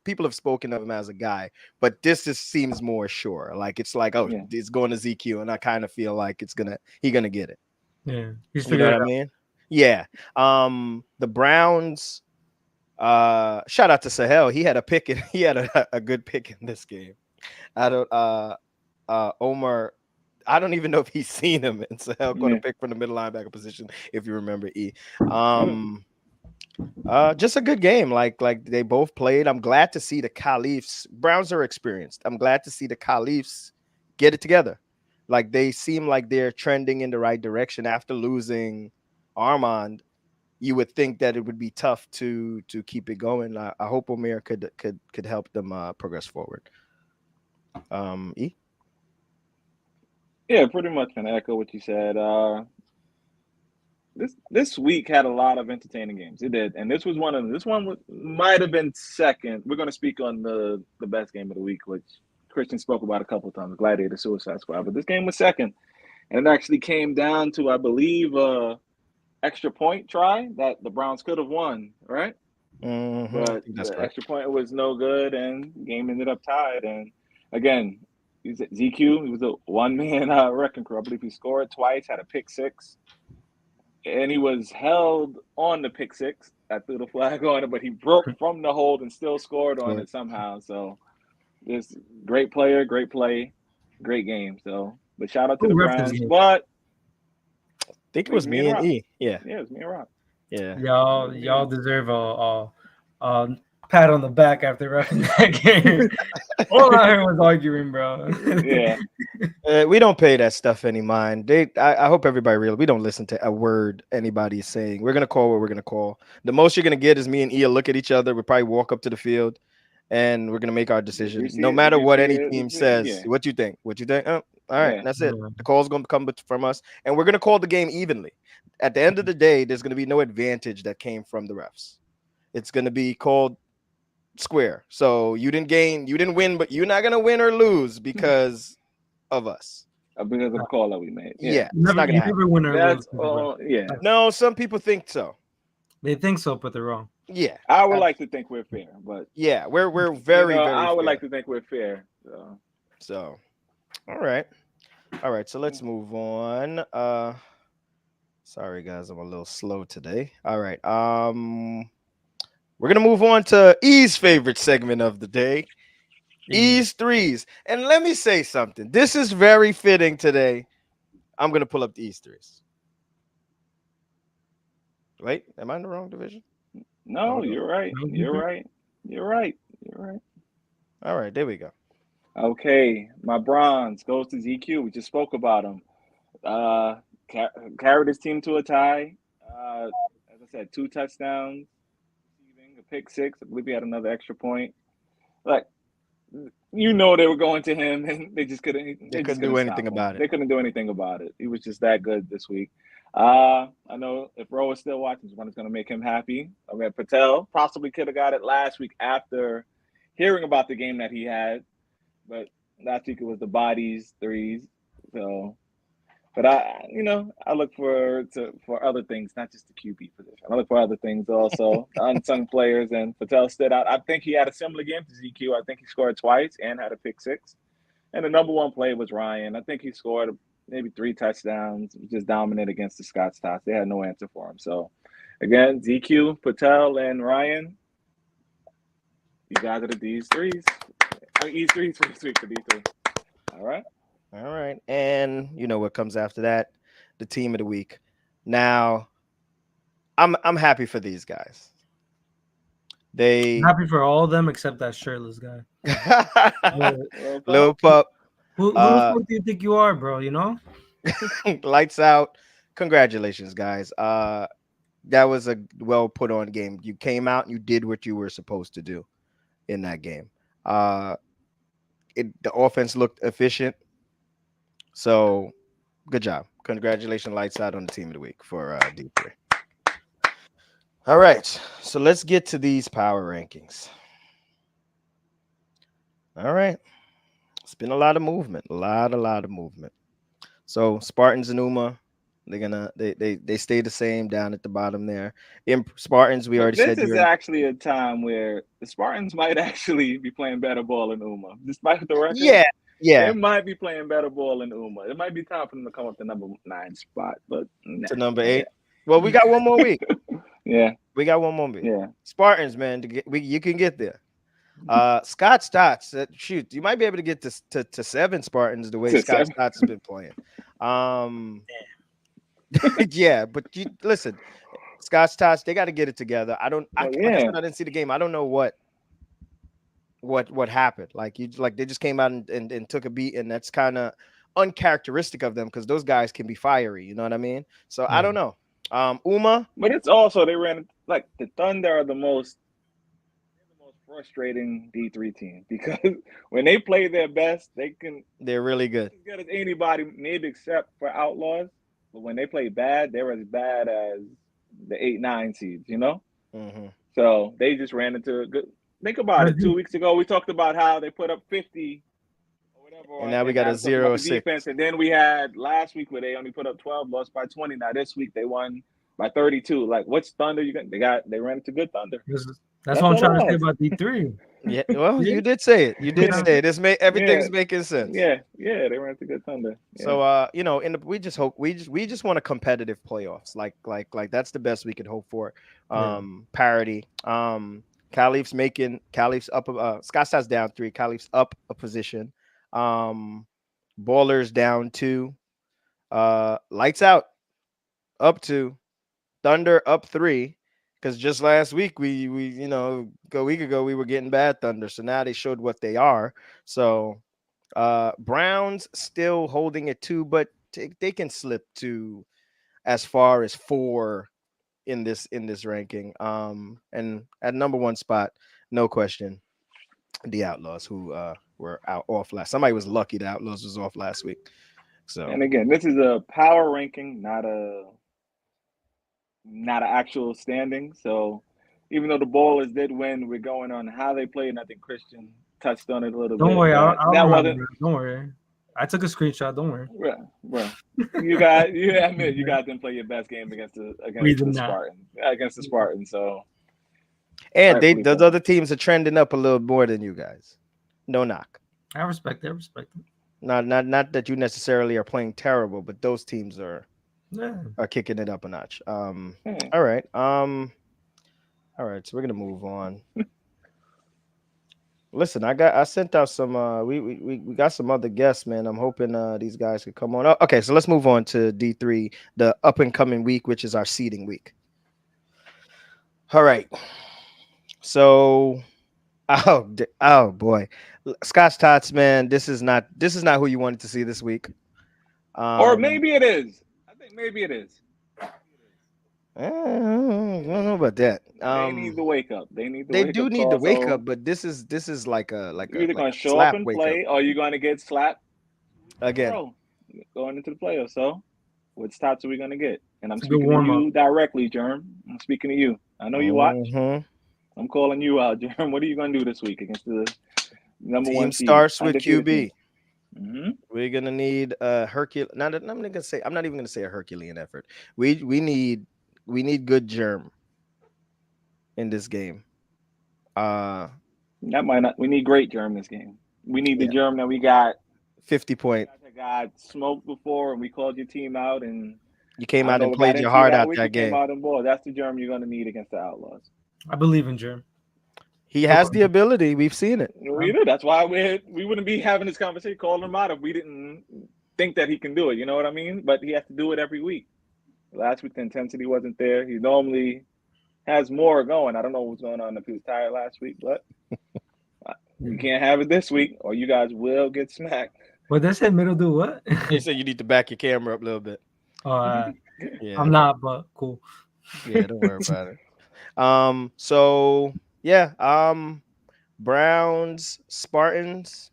A: people have spoken of him as a guy, but this just seems more sure. Like it's like, oh,
B: Yeah.
A: it's going to ZQ, and I kind of feel like he's gonna get it.
C: Yeah. He's
A: You know
C: figured
A: what
C: it
A: I
C: out.
A: mean? Yeah. The Browns, shout out to Sahel. He had a pick he had a good pick in this game. I don't Omar, I don't even know if he's seen him, and Sahel caught a
B: Yeah.
A: pick from the middle linebacker position, if you remember E.
B: Oh,
A: Just a good game. Like they both played. I'm glad to see the Caliphs. Browns are experienced. I'm glad to see the Caliphs get it together. Like they seem like they're trending in the right direction after losing Armand. You would think that it would be tough to keep it going. I hope Omir could help them progress forward. E.
B: yeah, pretty much gonna echo what you said. This week had a lot of entertaining games. It did, and this was one of them. This one might have been second. We're going to speak on the best game of the week, which Christian spoke about a couple of times, Gladiator Suicide Squad. But this game was second, and it actually came down to, I believe, extra point try that the Browns could have won, right?
A: Mm-hmm. I
B: But
A: think that's
B: the
A: correct.
B: extra point was no good, and the game ended up tied. And again, he's at ZQ. He was a one-man wrecking crew. I believe he scored twice, had a pick six, and he was held on the pick six. I threw the flag on it, but he broke from the hold and still scored on
A: So,
B: it somehow. So this great player, great play, great game. So, but shout out to
C: Who
B: the
C: ref this
B: Browns.
C: game?
B: But
A: I think
B: I
A: it
B: think
A: was
B: me and
A: me and
B: Rob.
A: E. Yeah,
B: Yeah, it was me and Rob.
A: yeah.
C: Y'all deserve a pat on the back after refing that game. All I heard was arguing, bro.
B: Yeah,
A: We don't pay that stuff any mind. I hope everybody we don't listen to a word anybody's saying. We're gonna call what we're gonna call. The most you're gonna get is me and Ia look at each other. We'll probably walk up to the field, and we're gonna make our
B: if you
A: decision.
B: see
A: No
B: it, if
A: matter
B: you
A: what
B: see
A: any
B: it,
A: team says,
B: yeah,
A: what you think? What you think? Oh, all right,
B: yeah.
A: that's it.
C: Yeah.
A: The call's gonna come from us, and we're gonna call the game evenly. At the end of the day, there's gonna be no advantage that came from the refs. It's gonna be called square. So you didn't win, but you're not gonna win or lose because of us.
B: Because of the call that we made. Yeah,
A: Yeah, it's not gonna
C: You
A: happen.
C: never win or lose.
B: that's
C: to the ref.
B: all. Yeah,
A: No, some people think so.
C: They think so, but they're wrong.
A: Yeah,
B: I would like to think we're fair, but
A: yeah, we're very very
B: I would
A: fair.
B: like to think we're fair. So.
A: So, all right, all right. So let's move on. Sorry guys, I'm a little slow today. All right. We're gonna move on to E's favorite segment of the day, E's threes. And let me say something. This is very fitting today. I'm gonna pull up the E's threes. Wait, am I in the wrong division?
B: No,
A: Hold on.
B: you're right. You're right. You're right. You're right.
A: All right, there we go.
B: Okay, my bronze goes to ZQ. We just spoke about him. Uh, carried his team to a tie. As I said, 2 touchdowns, receiving a pick six. I believe he had another extra point. Like they were going to him, and they just couldn't.
A: They
B: They just
A: couldn't do
B: couldn't
A: anything
B: stop him.
A: about it.
B: They couldn't do anything about it. He was just that good this week. I know if Ro is still watching, one is going to make him happy. I mean, Patel possibly could have got it last week after hearing about the game that he had, but last week it was the bodies threes. So, but I look for other things, not just the QB position. I look for other things also, the unsung players, and Patel stood out. I think he had a similar game to ZQ. I think he scored twice and had a pick six. And the number one play was Ryan. I think he scored maybe 3 touchdowns, just dominant against the Scots Tots. They had no answer for him. So, again, ZQ, Patel, and Ryan, you guys are the D's3s. E3s for this week for D3. All right.
A: All right. And you know what comes after that? The team of the week. Now, I'm happy for these guys. They
C: I'm happy for all of them except that shirtless guy.
A: Lil Pup.
C: Who the fuck do you think you are, bro? You know?
A: Lights out. Congratulations, guys. That was a well put on game. You came out and you did what you were supposed to do in that game. The offense looked efficient. So good job. Congratulations, Lights Out, on the team of the week for D3. All right. So let's get to these power rankings. All right. It's been a lot of movement. A lot of movement. So Spartans and Uma, they stay the same down at the bottom there. Spartans, we already
B: This
A: said
B: is actually a time where the Spartans might actually be playing better ball than Uma. Despite the record.
A: Yeah.
B: They might be playing better ball than Uma. It might be time for them to come up to number 9 spot, but
A: to number 8. Well, we got one more week.
B: Yeah.
A: We got one more week.
B: Yeah.
A: Spartans, man, you can get there. Scott Stotts, shoot, you might be able to get to 7 Spartans the way Scott Stotts has been playing. Yeah, but listen, Scott Stotts, they got to get it together. I didn't see the game. I don't know what happened. Like they just came out and took a beat, and that's kind of uncharacteristic of them because those guys can be fiery. You know what I mean? So I don't know. Uma,
B: but it's also they ran like the Thunder are the most frustrating D3 team because when they play their best,
A: they're really good.
B: As good as anybody, maybe except for Outlaws. But when they play bad, they're as bad as the 8-9 seeds, you know?
A: Mm-hmm.
B: So they just ran into a good. Think about it. 2 weeks ago, we talked about how they put up 50 or whatever.
A: And now we got a 0-6
B: defense. And then we had last week where they only put up 12, lost by 20. Now this week they won by 32. Like, what's Thunder? They ran into good Thunder.
C: That's what I'm trying to say about D3.
A: Yeah, well, you did say it. You did say it. Everything's making sense.
B: Yeah, they ran into good Thunder. Yeah.
A: So we just hope we just want a competitive playoffs. Like that's the best we could hope for. Parity. Caliph's up. Scott Stott's down 3. Caliph's up a position. Ballers down 2. Lights Out up 2. Thunder up 3. Because just last week a week ago we were getting bad Thunder, so now they showed what they are. So Browns still holding it 2, but they can slip to as far as 4 in this ranking. And at number 1 spot, no question, the Outlaws, who were off last. Somebody was lucky the Outlaws was off last week. So,
B: and again, this is a power ranking, not an actual standing. So even though the Ballers did win, we're going on how they played, and I think Christian touched on it a little bit.
C: Don't worry, don't worry. I took a screenshot. Don't worry,
B: bro. You admit you guys didn't play your best game against the Spartans. So,
A: and those other teams are trending up a little more than you guys. No knock.
C: I respect it.
A: Not that you necessarily are playing terrible, but those teams are kicking it up a notch. All right. All right, so we're gonna move on. Listen, I sent out some we got some other guests, man. I'm hoping these guys could come on. Oh, okay, so let's move on to D3, the up and coming week, which is our seeding week. All right. So Oh boy, Scotch Tots, man. This is not who you wanted to see this week.
B: Or
A: Um,
B: maybe it is. I think maybe it is.
A: I don't know about that.
B: They need the wake up. They need the
A: They
B: wake
A: do
B: up
A: need the
B: call.
A: wake
B: So
A: up, but this is like a
B: you're either
A: like
B: gonna
A: a
B: show up
A: slap
B: and
A: wake up
B: play, or you're gonna get slapped in a
A: again.
B: row going into the playoffs. So which stats are we gonna get? And I'm
C: It's a good
B: speaking to
C: warm up.
B: you directly, Germ. I'm speaking to you. I know you watch.
A: hmm
B: I'm calling you out, Germ. What are you gonna do this week against the number
A: Team
B: one seed,
A: starts with
B: undefeated team?
A: QB.
B: Mm-hmm.
A: We're gonna need a Hercule. Not, I'm not gonna say. I'm not even gonna say a Herculean effort. We need good germ in this game. Uh,
B: That might not. We need great Germ this game. We need the
A: yeah,
B: Germ that we got.
A: 50 point.
B: That got smoked before, and we called your team out, and
A: You came
B: I don't
A: out
B: know
A: and
B: what got
A: played your
B: into you
A: heart
B: that
A: out
B: week. You
A: that
B: came
A: game.
B: out and ball. That's the Germ you're gonna need against the Outlaws.
C: I believe in Jim.
A: He has the ability. We've seen it.
B: We do. That's why we wouldn't be having this conversation calling him out if we didn't think that he can do it. You know what I mean? But he has to do it every week. Last week the intensity wasn't there. He normally has more going. I don't know what's going on if he was tired last week, but we can't have it this week, or you guys will get smacked.
C: What they said, middle do what?
A: They say you need to back your camera up a little bit.
C: Oh,
A: Yeah,
C: I'm not, but cool.
A: yeah. Don't worry about it. So yeah. Browns, Spartans.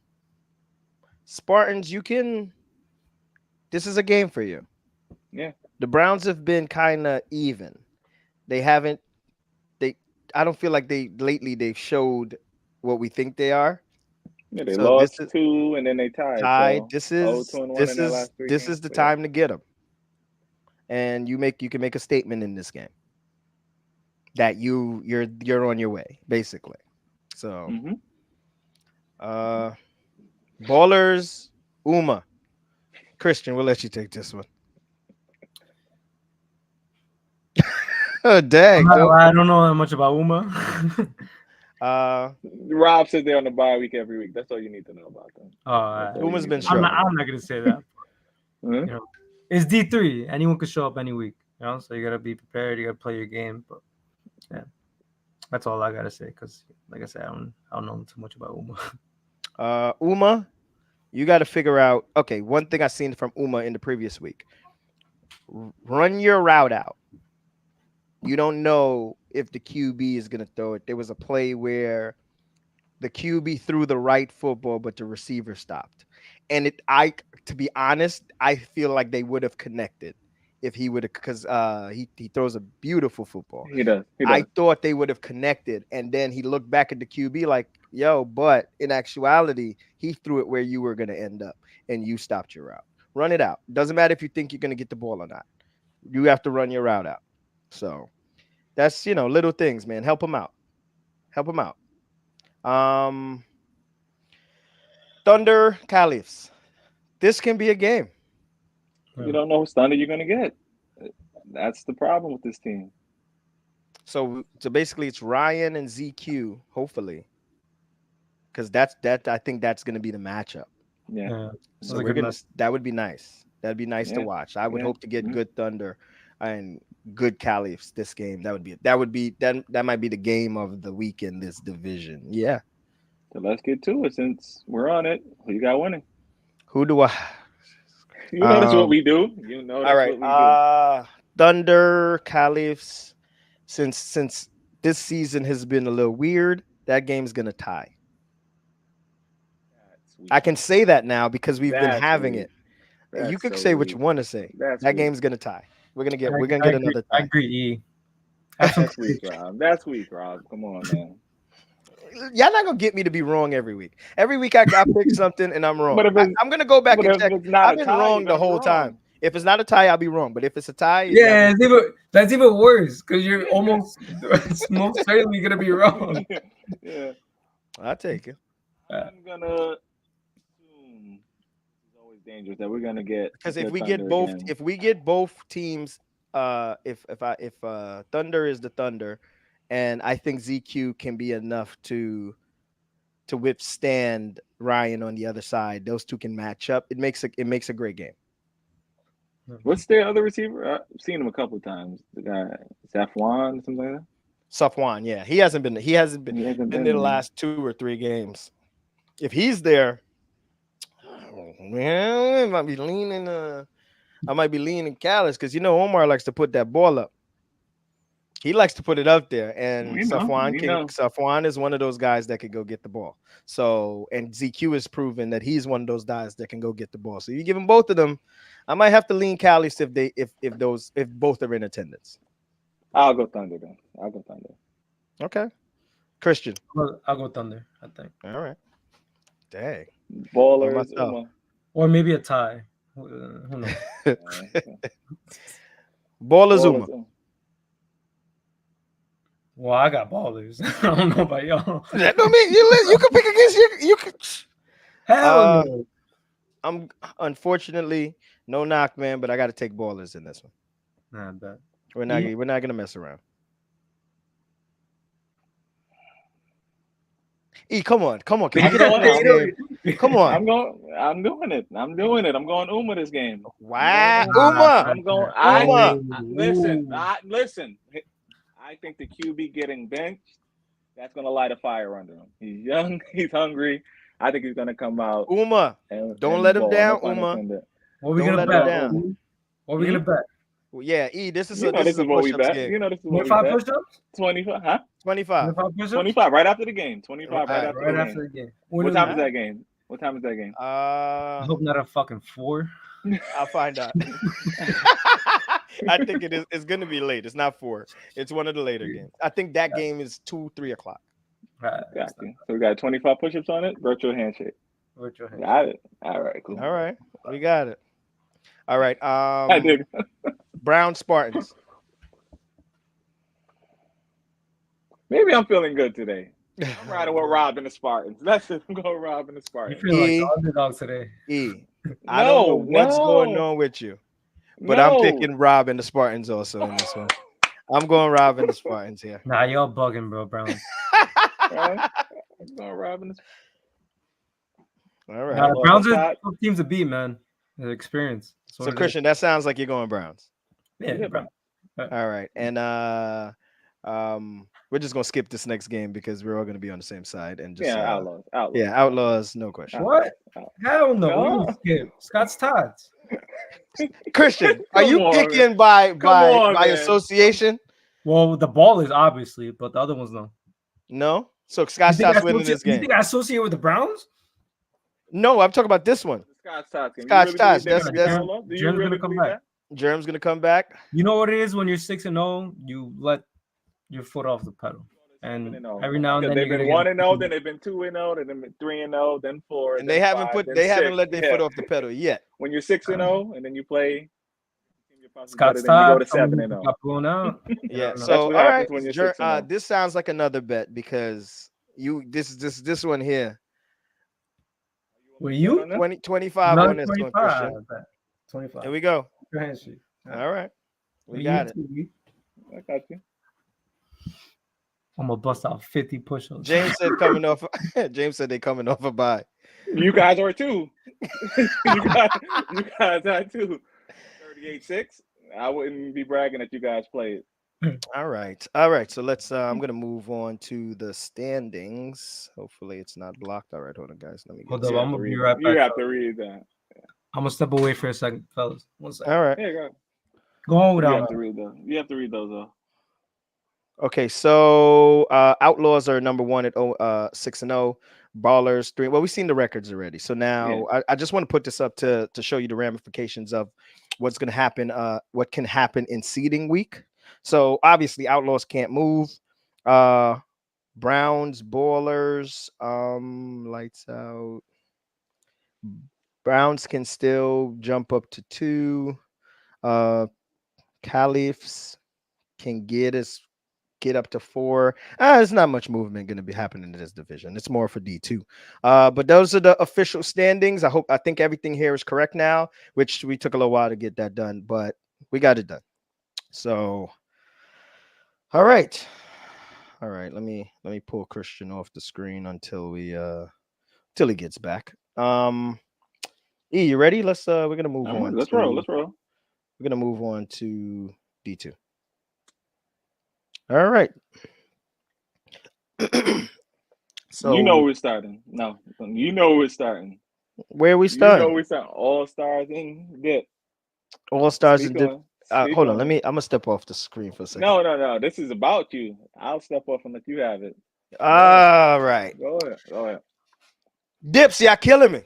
A: Spartans, you can. This is a game for you.
B: Yeah.
A: The Browns have been kind of even. They haven't. They. I don't feel like they've showed what we think they are.
B: Yeah, they
A: So this
B: lost
A: is
B: two and then they tied.
A: tied.
B: So
A: This
B: 0
A: is
B: 2 and 1
A: this
B: in their
A: is
B: last three
A: this
B: games.
A: is the
B: So, yeah.
A: time to get them. And you can make a statement in this game that you're on your way, basically. So
B: Mm-hmm.
A: uh Ballers, Uma. Christian, we'll let you take this one. Oh, dang.
C: I don't know that much about Uma.
B: Rob says they're on the bye week every week. That's all you need to know about them. That's all you
A: Uma's
B: need
A: been
B: to know.
A: struggling.
C: I'm not gonna say that.
B: Mhm.
C: You know, it's D3. Anyone could show up any week. You know, so you gotta be prepared. You gotta play your game. But yeah, that's all I gotta say. Because like I said, I don't know too much about Uma.
A: Uma, you got to figure out. Okay, one thing I seen from Uma in the previous week: run your route out. You don't know if the QB is gonna throw it. There was a play where the QB threw the right football, but the receiver stopped. And to be honest, I feel like they would have connected if he would have, because he throws a beautiful football.
B: He does.
A: I thought they would have connected, and then he looked back at the QB like, "Yo," but in actuality, he threw it where you were going to end up, and you stopped your route. Run it out. Doesn't matter if you think you're going to get the ball or not. You have to run your route out. So that's little things, man. Help him out. Help him out. Um, Thunder Caliphs. This can be a game.
B: You don't know whose thunder you're gonna get. That's the problem with this team.
A: So basically, it's Ryan and ZQ. Hopefully, because I think that's going to be the matchup.
B: Yeah.
A: So we're gonna. That would be nice. That'd be nice to
B: Yeah.
A: watch. I would
B: Yeah.
A: hope to get
B: Mhm.
A: good Thunder and good Caliphs this game. That might be the game of the week in this division. Yeah.
B: So let's get to it since we're on it. Who you got winning?
A: Who do I?
B: You know that's what we do. You know that's
A: All right.
B: what we do.
A: Thunder Caliphs. Since this season has been a little weird, that game's gonna tie. I can say that now because we've been having it. You could say what you want to say. That game's gonna tie. We're gonna get another tie.
C: I agree. E.
B: That's weak, Rob. That's weak, Rob. Come on, man.
A: Y'all not gonna get me to be wrong every week. Every week I pick something and I'm wrong.
B: But if
A: I'm gonna go back and check. I've been
B: tie,
A: wrong the whole time. If it's not a tie, I'll be wrong. But if it's a tie,
C: yeah, that's even worse because you're almost most certainly gonna be wrong.
B: Yeah,
A: I'll take it.
B: I'm gonna assume it's always dangerous that we're gonna get
A: because if we get both teams, if Thunder is the Thunder, and I think ZQ can be enough to withstand Ryan on the other side. Those two can match up. It makes a great game.
B: What's their other receiver? I've seen him a couple of times. The guy Safl, something like that.
A: Safwan, yeah, he hasn't been
B: He hasn't
A: been there the
B: been.
A: last 2 or 3 games. If he's there, man, I might be leaning Callis because Omar likes to put that ball up. He likes to put it up there, and
B: We know.
A: Safwan is one of those guys that can go get the ball. So, and ZQ has proven that he's one of those guys that can go get the ball. So you give him both of them. I might have to lean Callis if both are in attendance.
B: I'll go Thunder then. I'll go Thunder.
A: Okay, Christian.
C: I'll go Thunder, I think.
A: All right. Dang.
B: Ballers.
C: Or maybe a tie. Who knows?
A: Ballers Uma.
C: Well, I got ballers. I don't know about y'all.
A: That don't mean you can pick against you can.
C: Hell no.
A: I'm unfortunately no knock, man, but I got to take ballers in this one.
C: Nah, I bet.
A: We're not gonna mess around. Come on. Can you get out of this game? Come on.
B: I'm doing it. I'm going Uma this game.
A: Wow, Uma.
B: I'm going. Listen. I think the QB getting benched, that's gonna light a fire under him. He's young. He's hungry. I think he's gonna come out.
A: Uma, don't let him down.
C: What are we gonna bet? What are we gonna bet?
A: Well, yeah, this is
B: what we bet.
A: Game.
B: This is what 25 push-ups? 25, huh?
A: 25.
B: 25 right after the game. 25 right
C: after the game.
B: What time is that game?
C: I hope not a fucking 4.
A: I'll find out. I think it's going to be late. It's not 4. It's one of the later games. I think that game is 2, 3 o'clock.
B: Right. So we got 25 push-ups on it. Virtual handshake. Got it. All right. Cool.
A: All right. We got it. All right.
B: I did.
A: Brown Spartans.
B: Maybe I'm feeling good today. I'm riding with Rob and the Spartans. That's it. I'm going Rob and the Spartans.
C: You feel like the underdog today.
A: I don't know what's going on with you, but I'm picking Rob and the Spartans also in this one. I'm going Rob and the Spartans here.
C: Nah, y'all bugging, bro, Brown.
B: I'm going Rob and the Spartans.
A: All right.
C: Nah, Browns are tough teams to beat, man. The experience.
A: So Christian, that sounds like you're going Browns.
C: Yeah, Brown.
A: All right, and we're just gonna skip this next game because we're all gonna be on the same side and just
B: Outlaws.
A: Yeah, Outlaws, no question.
C: What? Hell no. Scott's Tots.
A: Christian, are you picking by association?
C: Well, the ball is obviously, but the other ones no.
A: No. So Scott's Tots winning this game.
C: You think I associate with the Browns?
A: No, I'm talking about this one.
B: Scott's Tots.
A: That's
C: Germ's gonna come back.
A: Germ's gonna come back.
C: You know what it is when you're 6-0, you let your foot off the pedal, and every now and then
B: they've been 1-0, then they've been 2-0, then they've been 3-0, then 4,
A: and they haven't let their foot off the pedal yet.
B: When you're 6-0, and then you play
C: Scott's
B: Tots, you go to 7-0.
C: Got blown out.
A: Yeah. So all right, this sounds like another bet because this one here.
C: Were you
A: 25 on this one,
C: 25.
A: Here we go.
C: All
A: right, we got it.
B: I got you.
C: I'm gonna bust out 50 push-ups.
A: James said James said they coming off a bye.
B: You guys are too. you guys are too. 38-6. I wouldn't be bragging that you guys played.
A: All right. So let's. I'm gonna move on to the standings. Hopefully, it's not blocked. All right, hold on, guys. Let me.
C: Hold up. I'm gonna be right back.
B: You have to read that.
C: I'm gonna step away for a second, fellas. 1 second.
A: All right.
B: Here you
C: go on without.
B: You have to read those though.
A: Okay, so Outlaws are number 1 at 6-0. Ballers 3. Well, we've seen the records already. So now I just want to put this up to show you the ramifications of what's going to happen. What can happen in seeding week. So obviously Outlaws can't move. Browns, Ballers, lights out. Browns can still jump up to 2. Caliphs can get up to 4. There's not much movement going to be happening in this division. It's more for D2. But those are the official standings. I think everything here is correct now, which we took a little while to get that done, but we got it done. So, all right. Let me pull Christian off the screen until he gets back. You ready? We're gonna move on.
B: Let's roll.
A: We're gonna move on to D2. All right.
B: You know
A: So
B: we're starting. No, you know we're starting.
A: where are we
B: You know
A: starting?
B: we're starting. All stars in dip.
A: All stars
B: Speak
A: and dip.
B: on. Speak
A: Hold on,
B: on it.
A: I'm gonna step off the screen for a second.
B: No. This is about you. I'll step off and let you have it. Go ahead.
A: All right.
B: Go ahead. Go ahead.
A: Dips, y'all killing me.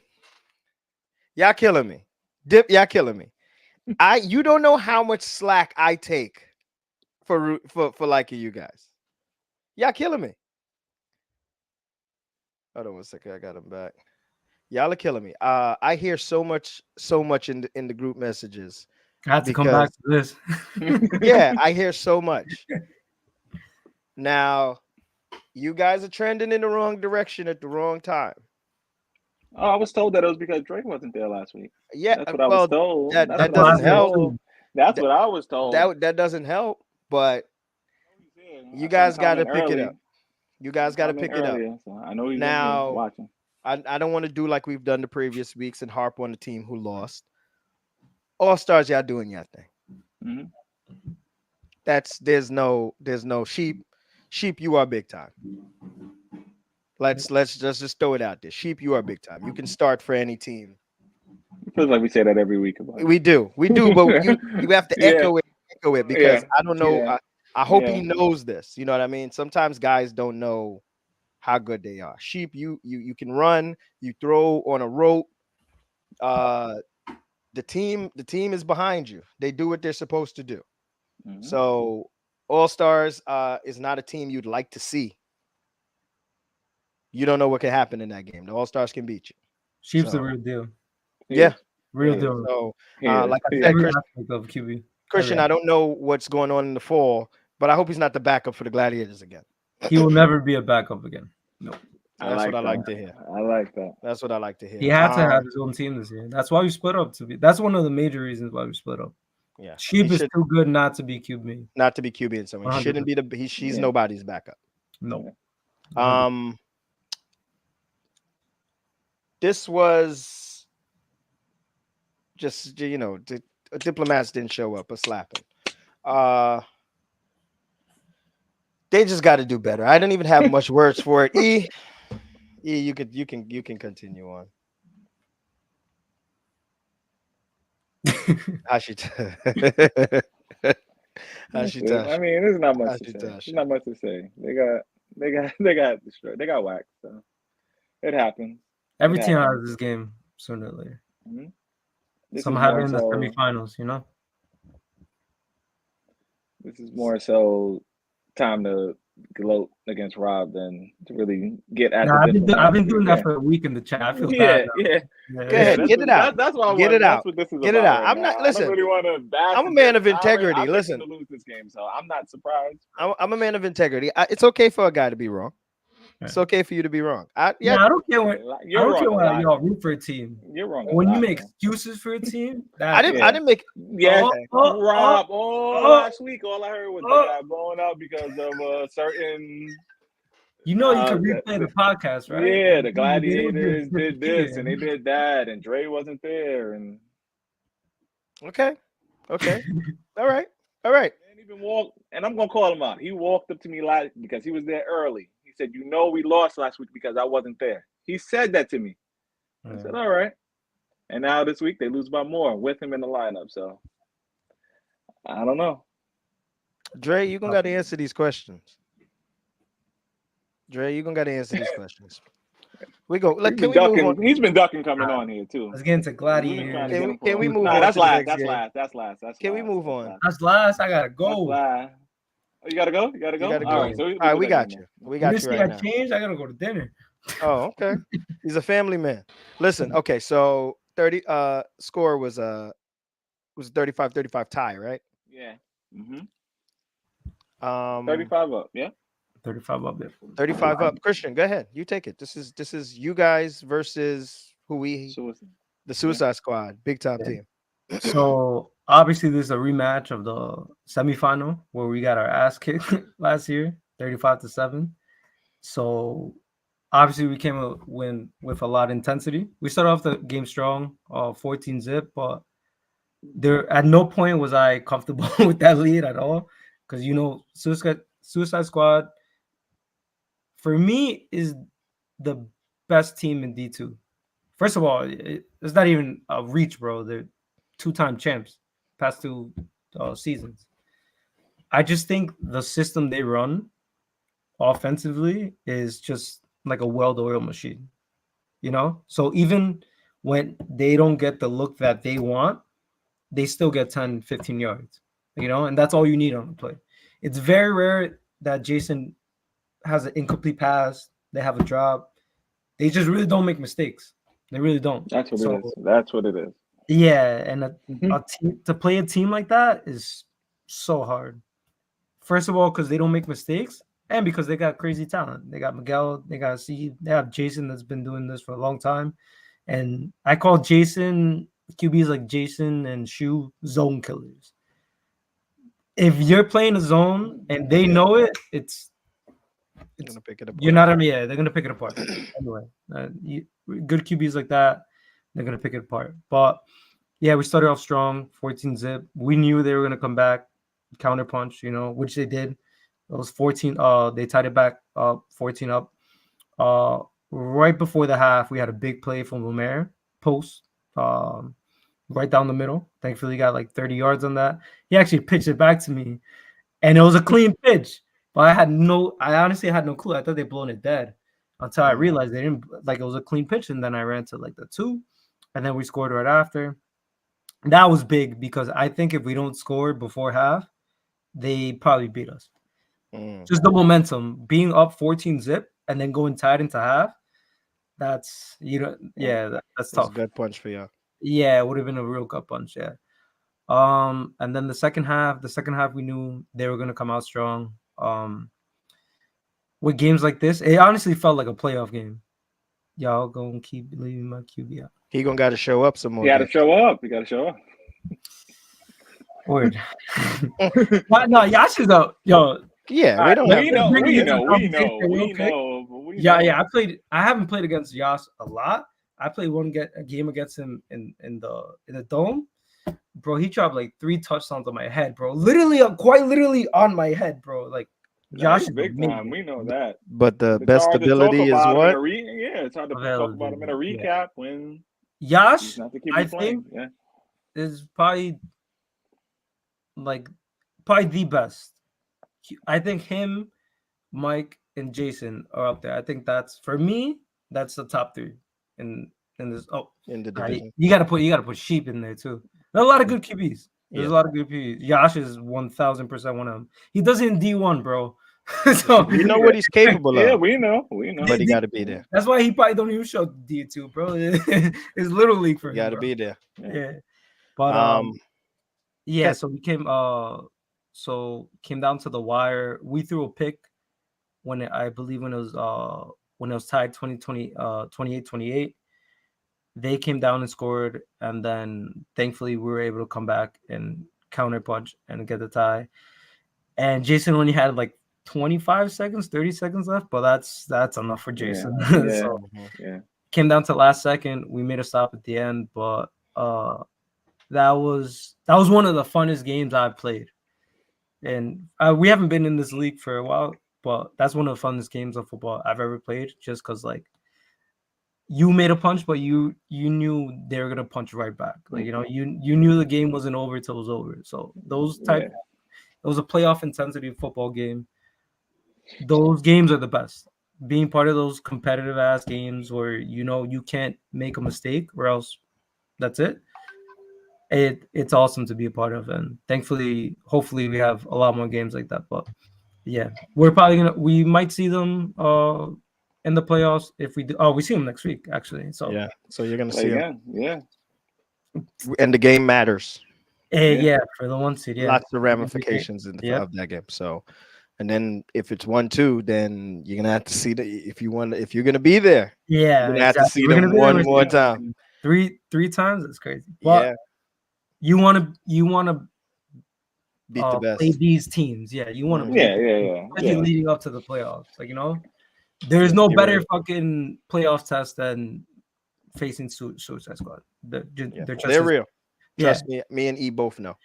A: Y'all killing me. Dip, y'all killing me. You don't know how much slack I take for liking you guys. Y'all killing me. Hold on one second. I got him back. Y'all are killing me. I hear so much in the group messages
C: I had to come back
A: because
C: to this.
A: yeah, I hear so much. Now, you guys are trending in the wrong direction at the wrong time.
B: Oh, I was told that it was because Drake wasn't there last week.
A: Yeah,
B: That's what I was
A: well,
B: told.
A: that
B: That's
A: that
B: what I was
A: doesn't help.
B: told. That's
A: That
B: what I was told.
A: that doesn't help. But you
B: I saw him
A: guys got to
B: comment
A: pick it
B: early.
A: up. You guys got to pick it up.
B: Earlier, so I know he's in here
A: Now,
B: watching.
A: I don't want to do like we've done the previous weeks and harp on the team who lost. All stars, y'all doing your thing.
B: Mm-hmm.
A: There's no sheep. Sheep, you are big time. Let's just throw it out there. Sheep, you are big time. You can start for any team.
B: It feels like we say that every week about it.
A: We do, but you have to
B: Yeah.
A: echo it because
B: Yeah.
A: I don't know.
B: Yeah.
A: I hope
B: Yeah.
A: he knows this. You know what I mean? Sometimes guys don't know how good they are. Sheep, you can run, you throw on a rope. The team is behind you. They do what they're supposed to do.
B: Mm-hmm.
A: So All Stars is not a team you'd like to see. You don't know what can happen in that game. The All Stars can beat you.
C: Sheep's
A: So,
C: the real deal.
A: yeah,
C: Real
B: Yeah.
C: deal.
A: So,
B: Yeah.
A: like I said,
C: Every
A: Christian,
C: aspect of QB.
A: I don't know what's going on in the fall, but I hope he's not the backup for the Gladiators again.
C: He will never be a backup again. No.
A: That's what I like to hear.
B: I like that.
A: That's what I like to hear.
C: He had to have his own team this year. That's why we split up. That's one of the major reasons why we split up.
A: Yeah,
C: Sheep is too good not to be QB.
A: Not to be QB in someone. He shouldn't be she's nobody's backup.
C: No.
A: This was just diplomats didn't show up, a slapping. They just got to do better. I didn't even have much words for it. You can continue on. Hashita.
B: I mean, there's not much to say. There's not much to say. They got destroyed. They got whacked. So it happens.
C: Every team has this game sooner or later.
B: Mm-hmm.
C: Some have it in the semifinals, you know.
B: This is more so time to gloat against Rob than to really get at
C: I've been doing that for a week in the chat. I feel bad.
B: Yeah.
A: Go ahead, get it out.
B: That's why I
A: get it out.
B: That's what this is
A: get
B: about
A: it out.
B: Right
A: I'm
B: now.
A: not. Listen.
B: I don't really want to bash.
A: I'm a man of integrity. Listen,
B: to lose this game, so I'm not surprised.
A: I'm a man of integrity. It's okay for a guy to be wrong. It's okay for you to be wrong. I
C: don't care when y'all root for a team.
B: You're wrong.
C: When you make excuses for a team,
A: I didn't make.
B: Yeah, Rob. Last week, all I heard was the guy blowing up because of a certain.
C: You know, you can replay the podcast, right?
B: Yeah, the Gladiators did this and they did that, and Dre wasn't there, and
A: okay, all right.
B: And even walked, and I'm gonna call him out. He walked up to me because he was there early. He said, "You know, we lost last week because I wasn't there." He said that to me. I said, "All right." And now this week they lose by more with him in the lineup. So I don't know.
A: Dre, you gonna gotta answer these questions. We go. Can we move on?
B: He's been ducking coming on here too.
C: Let's get into Gladiators.
A: Can we move on?
B: That's last.
A: Can we move on?
C: That's last. I gotta go.
B: Oh, you gotta go. You gotta go. All right.
A: All right, we got you. We got you right now.
C: Changed. I gotta go to dinner.
A: Oh, okay. He's a family man. Listen. Okay, so 30. Score was 35-35 tie, right?
B: Yeah.
A: 35
B: up. Yeah.
C: 35 up there.
A: 35 up. Christian, go ahead. You take it. This is you guys versus the Suicide Squad, big time team.
C: So obviously this is a rematch of the semifinal where we got our ass kicked last year, 35-7. So obviously we came a win with a lot of intensity. We started off the game strong, 14-zip, but there at no point was I comfortable with that lead at all. Because Suicide Squad. for me, is the best team in D2. First of all, it's not even a reach, bro. They're 2-time champs, past 2 seasons. I just think the system they run offensively is just like a well-oiled machine, you know? So even when they don't get the look that they want, they still get 10, 15 yards, you know? And that's all you need on the play. It's very rare that Jason has an incomplete pass, they have a drop. They just really don't make mistakes. They really don't.
B: That's what it is. That's what it is.
C: Yeah, and a team, to play a team like that is so hard. First of all, because they don't make mistakes, and because they got crazy talent. They got Miguel, they got C, they have Jason that's been doing this for a long time. And I call Jason QBs like Jason and Shu zone killers. If you're playing a zone and they know it, it's
A: gonna pick it apart.
C: You're not. Yeah, they're gonna pick it apart. Anyway, good QBs like that, they're gonna pick it apart. But yeah, we started off strong, 14 zip. We knew they were gonna come back, counter punch, you know, which they did. It was 14. They tied it back up, 14 up. Right before the half, we had a big play from Lemaire post, right down the middle. Thankfully, got like 30 yards on that. He actually pitched it back to me, and it was a clean pitch. But I honestly had no clue. I thought they'd blown it dead until I realized they didn't, like, it was a clean pitch. And then I ran to like the 2, and then we scored right after. That was big because I think if we don't score before half, they probably beat us. Just the momentum, being up 14 zip and then going tied into half. That's, that's tough.
A: A gut punch for you.
C: Yeah, it would have been a real gut punch. Yeah. And then the second half, we knew they were going to come out strong. With games like this, it honestly felt like a playoff game. Y'all gonna keep leaving my QB out.
A: He gonna got to show up some more.
B: You got to show up. You got to show up.
C: Word. No, y'all should go. Yo.
A: Yeah, we don't.
B: We know.
C: Yeah. I haven't played against Yas a lot. I played a game against him in the dome. Bro, he dropped like 3 touchdowns on my head, bro. Quite literally on my head, bro. Like, Josh is
B: big time. We know that.
A: But the best ability is what?
B: It's hard to talk about him in a recap when
C: Josh, I think, is probably the best. I think him, Mike, and Jason are up there. I think that's, for me, that's the top 3 in this. Oh,
A: in the division.
C: You gotta put Sheep in there too. There's a lot of good QBs. There's a lot of good QBs. Josh is 1,000% one of them. He does it in D1, bro. So
A: you know what he's capable of.
B: Yeah, we know.
A: But he got to be there.
C: That's why he probably don't even show D2, bro. It's little league for him.
A: Got to be there.
C: Yeah. But so we came down to the wire. We threw a pick when it was tied 28-28. They came down and scored, and then thankfully we were able to come back and counter punch and get the tie. And Jason only had like 25 seconds, 30 seconds left, but that's enough for Jason. Came down to last second. We made a stop at the end, but that was one of the funnest games I've played. And we haven't been in this league for a while, but that's one of the funnest games of football I've ever played, just because, like, you made a punch, but you knew they were gonna punch right back. Like, you know, you knew the game wasn't over till it was over. So it was a playoff intensity football game. Those games are the best. Being part of those competitive ass games where you can't make a mistake, or else that's it. It's awesome to be a part of, and hopefully we have a lot more games like that. But yeah, we might see them in the playoffs if we do. Oh, we see them next week, actually. So
A: yeah, so you're gonna see them.
B: Yeah.
A: And the game matters.
C: Yeah, for the 1 seed. Yeah,
A: lots of ramifications of that game. So, and then if it's 1-2, then you're gonna have to see if you're gonna be there.
C: Yeah,
A: you're gonna have to see them one more time.
C: Three times. It's crazy. But you want to
A: beat the best.
C: Play these teams. Yeah, you want to.
B: Yeah.
C: Leading up to the playoffs, like, there's no better fucking playoff test than facing Suicide Squad. They're
A: real. Trust me, me and E both know.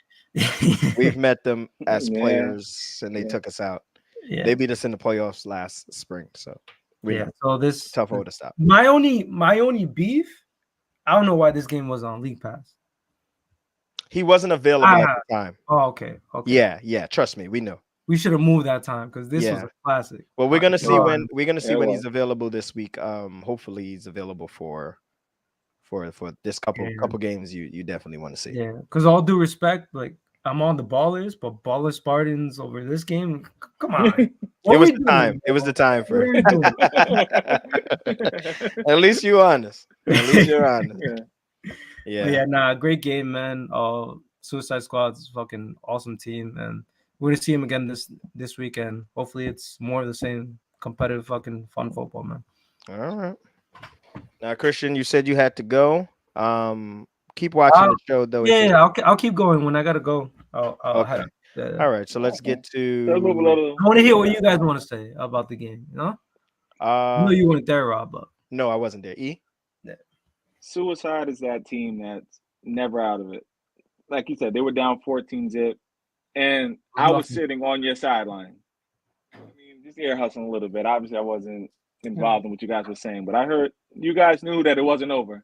A: We've met them as players, and they took us out.
C: Yeah.
A: They beat us in the playoffs last spring, so we know.
C: So this
A: Tough hole to stop.
C: My only beef. I don't know why this game was on League Pass.
A: He wasn't available at the time.
C: Oh, okay.
A: Yeah. Trust me, we know.
C: We should have moved that time because this was a classic.
A: Well, we're gonna see when he's available this week. Hopefully he's available for this couple games. You definitely want to see.
C: Yeah, because all due respect, like I'm on the Ballers, but Baller Spartans over this game. Come on,
A: it was the time. It was the time for. At least you're honest. At least you're honest.
C: Yeah. Nah, great game, man. Suicide Squad's fucking awesome team, and we're gonna see him again this weekend. Hopefully, it's more of the same competitive, fucking fun football, man.
A: All right. Now, Christian, you said you had to go. Keep watching the show though.
C: Yeah, I'll keep going. When I gotta go, I'll
A: okay. All right, so let's get to.
C: I want to hear what you guys want to say about the game. You know, I know you weren't there, Rob, but
A: no, I wasn't there.
C: Yeah.
B: Suicide is that team that's never out of it. Like you said, they were down 14-zip, and I was sitting on your sideline. I mean, just ear hustling a little bit. Obviously, I wasn't involved in what you guys were saying, but I heard you guys knew that it wasn't over.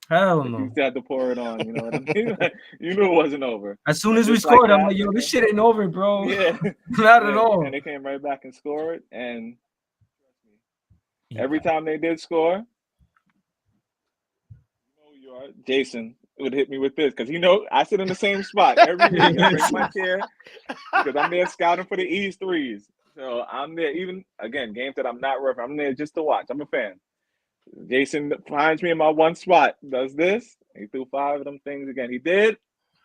C: Hell no.
B: You still had to pour it on, you know what I mean? You knew it wasn't over.
C: As soon as we scored, I'm like, yo, this shit ain't over, bro.
B: Yeah.
C: Not at all.
B: And they came right back and scored. And every time they did score, you are Jason would hit me with this because I sit in the same spot every week. I bring my chair because I'm there scouting for the East threes. So I'm there, even again, games that I'm not referencing. I'm there just to watch. I'm a fan. Jason finds me in my one spot, does this. He threw 5 of them things again. He did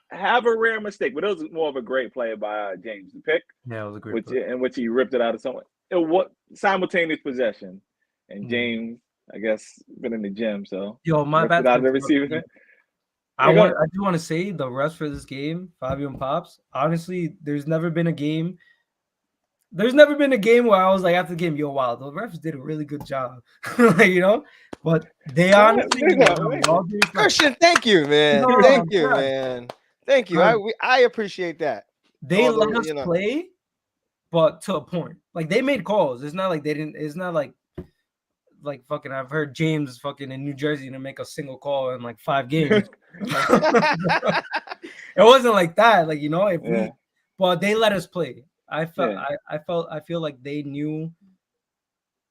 B: have a rare mistake, but it was more of a great play by James. The pick,
C: it was a great play.
B: In which he ripped it out of someone. It was simultaneous possession, and James, I guess, been in the gym, so
C: my bad.
B: Out of the receiving.
C: I do want to say the rest for this game, Fabio and Pops. Honestly, there's never been a game where I was like after the game, yo, wow, the refs did a really good job. But they honestly
A: Christian, thank you, man. Thank you, man. Thank you. I appreciate that.
C: They let us play, but to a point. Like they made calls. It's not like they didn't, it's not like fucking I've heard James fucking in New Jersey to make a single call in like 5 games. It wasn't like that. Like, but they let us play. I feel like they knew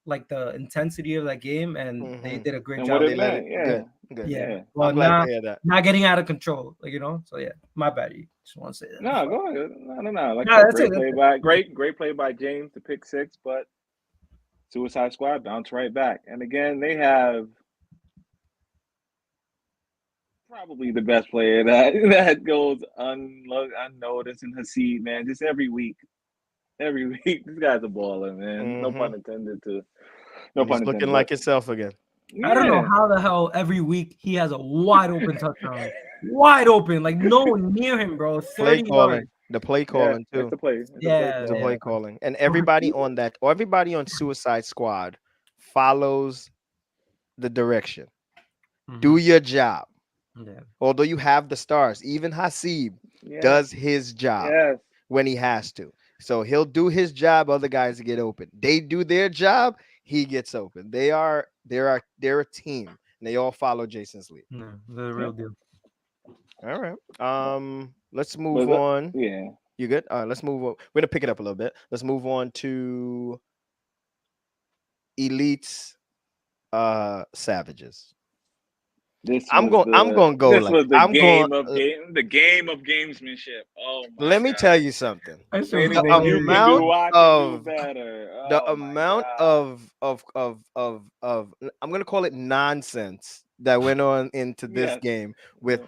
C: like the intensity of that game, and they did a great job.
B: They let it,
A: good.
C: Yeah. Well, not getting out of control, like So yeah, my bad. You just want to say that.
B: No, go ahead. No. Like great play by James to pick 6, but Suicide Squad bounced right back. And again, they have probably the best player that goes unnoticed in Hasid, man. Just every week, this guy's a baller, man. No pun intended. He's
A: looking like himself again.
C: Yeah. I don't know how the hell every week he has a wide open touchdown, wide open, like no one near him, bro. 30 yards.
A: The play calling too.
B: The play.
A: The play calling, and everybody on Suicide Squad follows the direction. Do your job.
C: Yeah.
A: Although you have the stars, even Hasib does his job when he has to. So he'll do his job. Other guys get open. They do their job. He gets open. They're a team, and they all follow Jason's lead.
C: Yeah, they're the real deal.
A: All right. Let's move on.
B: Yeah.
A: You good? All right, let's move on. We're gonna pick it up a little bit. Let's move on to Elite's Savages. I'm gonna go.
B: This was the game of gamesmanship. Oh my
A: Let me tell you something. The amount of I'm gonna call it nonsense that went on into this game with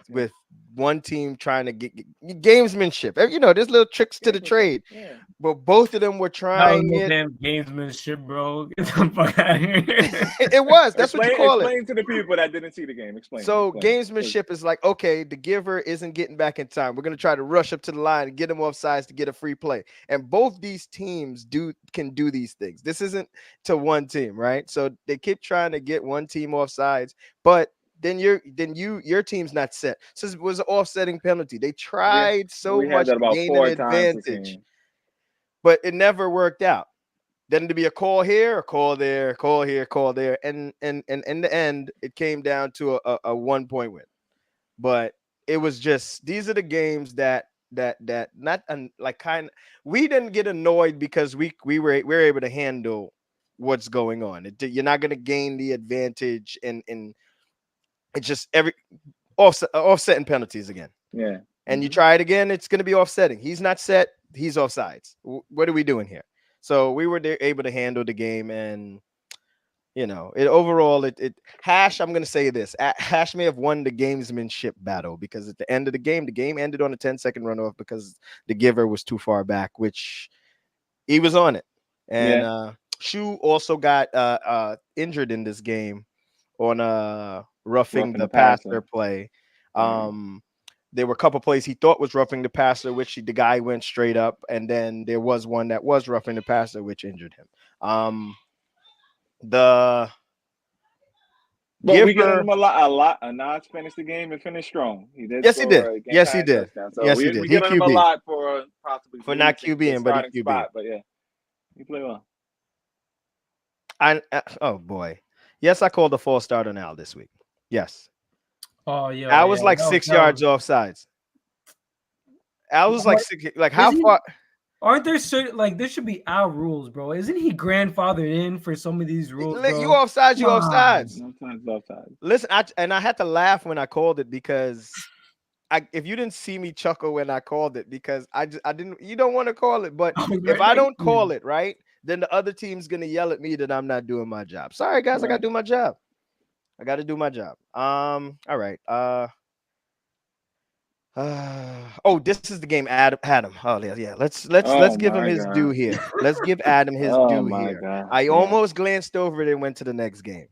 A: one team trying to get gamesmanship. There's little tricks to the trade. Yeah. But both of them were trying it.
C: Gamesmanship, bro. Get the fuck out of here.
A: It was. That's what you call it.
B: Explain to the people that didn't see the game. Explain.
A: Gamesmanship is like, okay, the giver isn't getting back in time. We're going to try to rush up to the line and get him off sides to get a free play. And both these teams can do these things. This isn't to one team, right? So they keep trying to get one team off sides, but then your team's not set. So it was an offsetting penalty. They tried so much to gain an advantage, but it never worked out. Then to be a call here, a call there, call here, call there, and in the end, it came down to a 1 point win. But it was just these are the games that not like kind. We didn't get annoyed because we were able to handle what's going on. You're not going to gain the advantage, and it's just every offsetting penalties again.
B: Yeah.
A: And you try it again, it's going to be offsetting. He's not set. He's offsides. What are we doing here? So we were able to handle the game, and it Hash. I'm going to say this: Hash may have won the gamesmanship battle because at the end of the game ended on a 10-second runoff because the giver was too far back, which he was on it. And Shu also got injured in this game on roughing the passer play. There were a couple plays he thought was roughing the passer, which the guy went straight up, and then there was one that was roughing the passer, which injured him. But
B: we giving him a Nas finished the game and finished strong. He did.
A: Yes, he did. Yes, he did.
B: So yes, he did. We giving him a lot for possibly
A: for not QBing, but he QB.
B: Spot, but yeah, he played well.
A: Oh boy, yes, I called a false starter now this week. Yes.
C: Oh yeah,
A: I was like 6 yards offsides. I was like how far?
C: Aren't there certain there should be our rules, bro? Isn't he grandfathered in for some of these rules? Bro?
A: You offsides, you offsides.
B: Sometimes offsides.
A: Listen, I had to laugh when I called it because if you didn't see me chuckle when I called it because I didn't. You don't want to call it, but if I don't call it right, then the other team's gonna yell at me that I'm not doing my job. Sorry, guys, right. I gotta do my job. I got to do my job. All right. This is the game. Adam. Oh yeah. Let's give him his due here. Let's give Adam his due here. God. I almost glanced over it and went to the next game.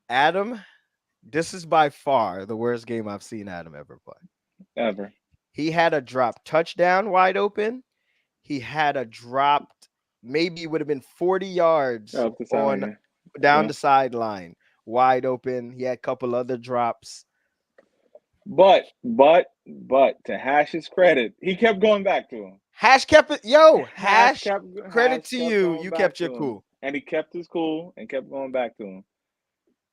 A: Adam, this is by far the worst game I've seen Adam ever play.
B: Ever.
A: He had a drop touchdown wide open. He had a dropped, maybe it would have been 40 yards down the sideline. Wide open. He had a couple other drops.
B: But to Hash's credit, he kept going back to him.
A: Hash kept it. Hash credit to you. You kept your cool.
B: And he kept his cool and kept going back to him.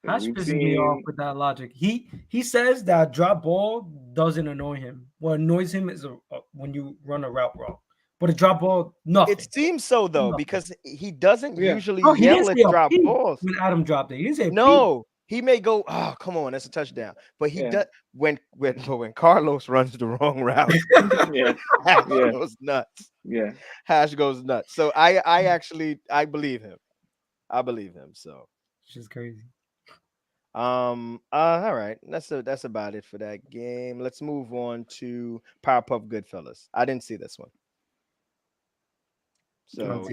C: Hash pisses me off with that logic. He says that drop ball doesn't annoy him. What annoys him is when you run a route wrong. But a drop ball, nothing.
A: It seems so though, because he doesn't usually yell at drop balls.
C: When Adam dropped it, he didn't say
A: no. He may go, oh, come on, that's a touchdown. But he does when Carlos runs the wrong route. Hash goes nuts.
B: Yeah,
A: Hash goes nuts. So I believe him. I believe him. So
C: it's just crazy.
A: All right. That's about it for that game. Let's move on to Powerpuff Goodfellas. I didn't see this one. So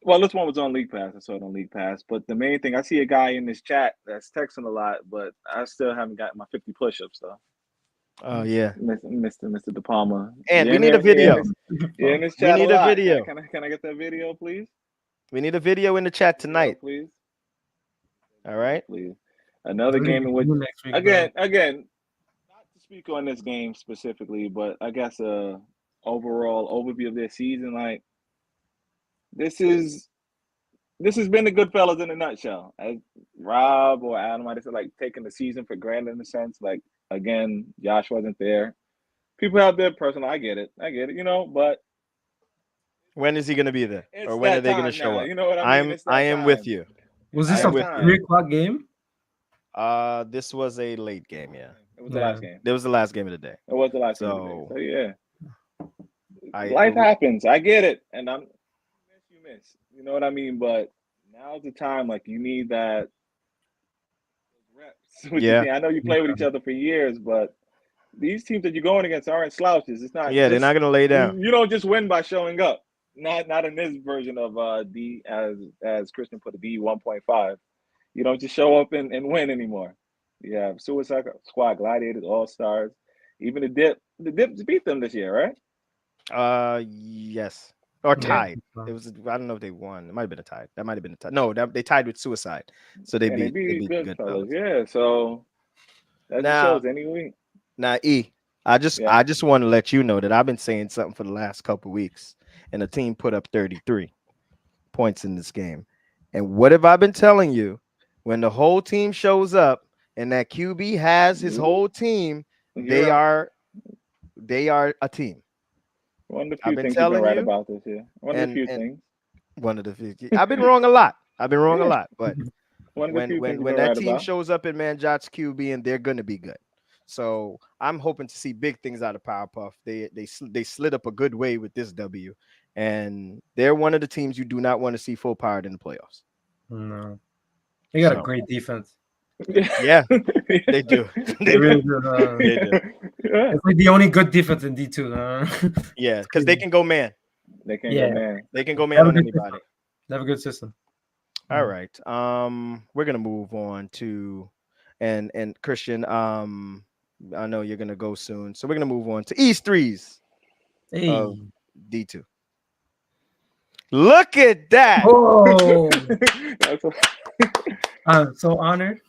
B: well, this one was on League Pass. I saw it on League Pass. But the main thing, I see a guy in this chat that's texting a lot, but I still haven't gotten my 50 push-ups though.
A: Oh yeah,
B: Mr. De Palma.
A: And we need a video.
B: In this chat,
A: we need a video.
B: Can I get that video, please?
A: We need a video in the chat tonight,
B: please.
A: All right,
B: please. Another game in which again, not to speak on this game specifically, but I guess overall overview of their season, like. This has been the Goodfellas in a nutshell. As Rob or Adam might have said, like taking the season for granted in a sense. Like again, Josh wasn't there. People have their personal. I get it, but
A: when is he going to be there, or when are they going to show up?
B: You know what I mean?
A: I am with you.
C: Was this a 3:00 game?
A: This was a late game. Yeah,
B: it was the last game.
A: It was the last game of the day.
B: It was the last game of the day. So yeah, life happens. I get it, and you miss. You know what I mean? But now's the time. Like you need that reps. I know you play with each other for years, but these teams that you're going against aren't slouches. It's not.
A: Yeah, they're not going to lay down.
B: You don't just win by showing up. Not in this version of D, as Christian put it, D 1.5. You don't just show up and win anymore. You have Suicide Squad, Gladiators, All Stars, even the Dip. The Dip beat them this year,
A: right? Yes. Or tied. It was. I don't know if they won. It might have been a tie. That might have been a tie. No, they tied with Suicide. So they beat Goodfellas.
B: Yeah. So that shows any week.
A: Now, I just want to let you know that I've been saying something for the last couple of weeks, and a team put up 33 points in this game. And what have I been telling you? When the whole team shows up and that QB has his whole team, they are a team.
B: One of the
A: I've
B: few
A: been
B: things you've been
A: telling
B: right
A: you,
B: about this year. One of the few
A: and
B: things.
A: one of the 50. I've been wrong a lot. I've been wrong a
B: Yeah.
A: lot, but
B: One of the few things you've
A: when
B: been
A: that
B: right
A: team
B: about.
A: shows up in Manjot's QB, and they're gonna be good. So I'm hoping to see big things out of Powerpuff. They slid up a good way with this W, and they're one of the teams you do not want to see full powered in the playoffs.
C: No, they got a
A: So
C: great defense.
A: yeah, they do.
C: They
A: They do.
C: really do.
A: They do.
B: Yeah.
C: It's like the only good defense in D2.
A: Yeah, because they can go man.
B: They can
C: Yeah.
B: go, man.
A: They can go
C: They have
A: man
C: a
A: on
C: good system.
A: anybody.
C: They have a good system.
A: All right. We're gonna move on to and Christian. I know you're gonna go soon, so we're gonna move on to East threes
C: Hey.
A: of D2. Look at that!
C: Oh,
B: That's what-
C: I'm so honored.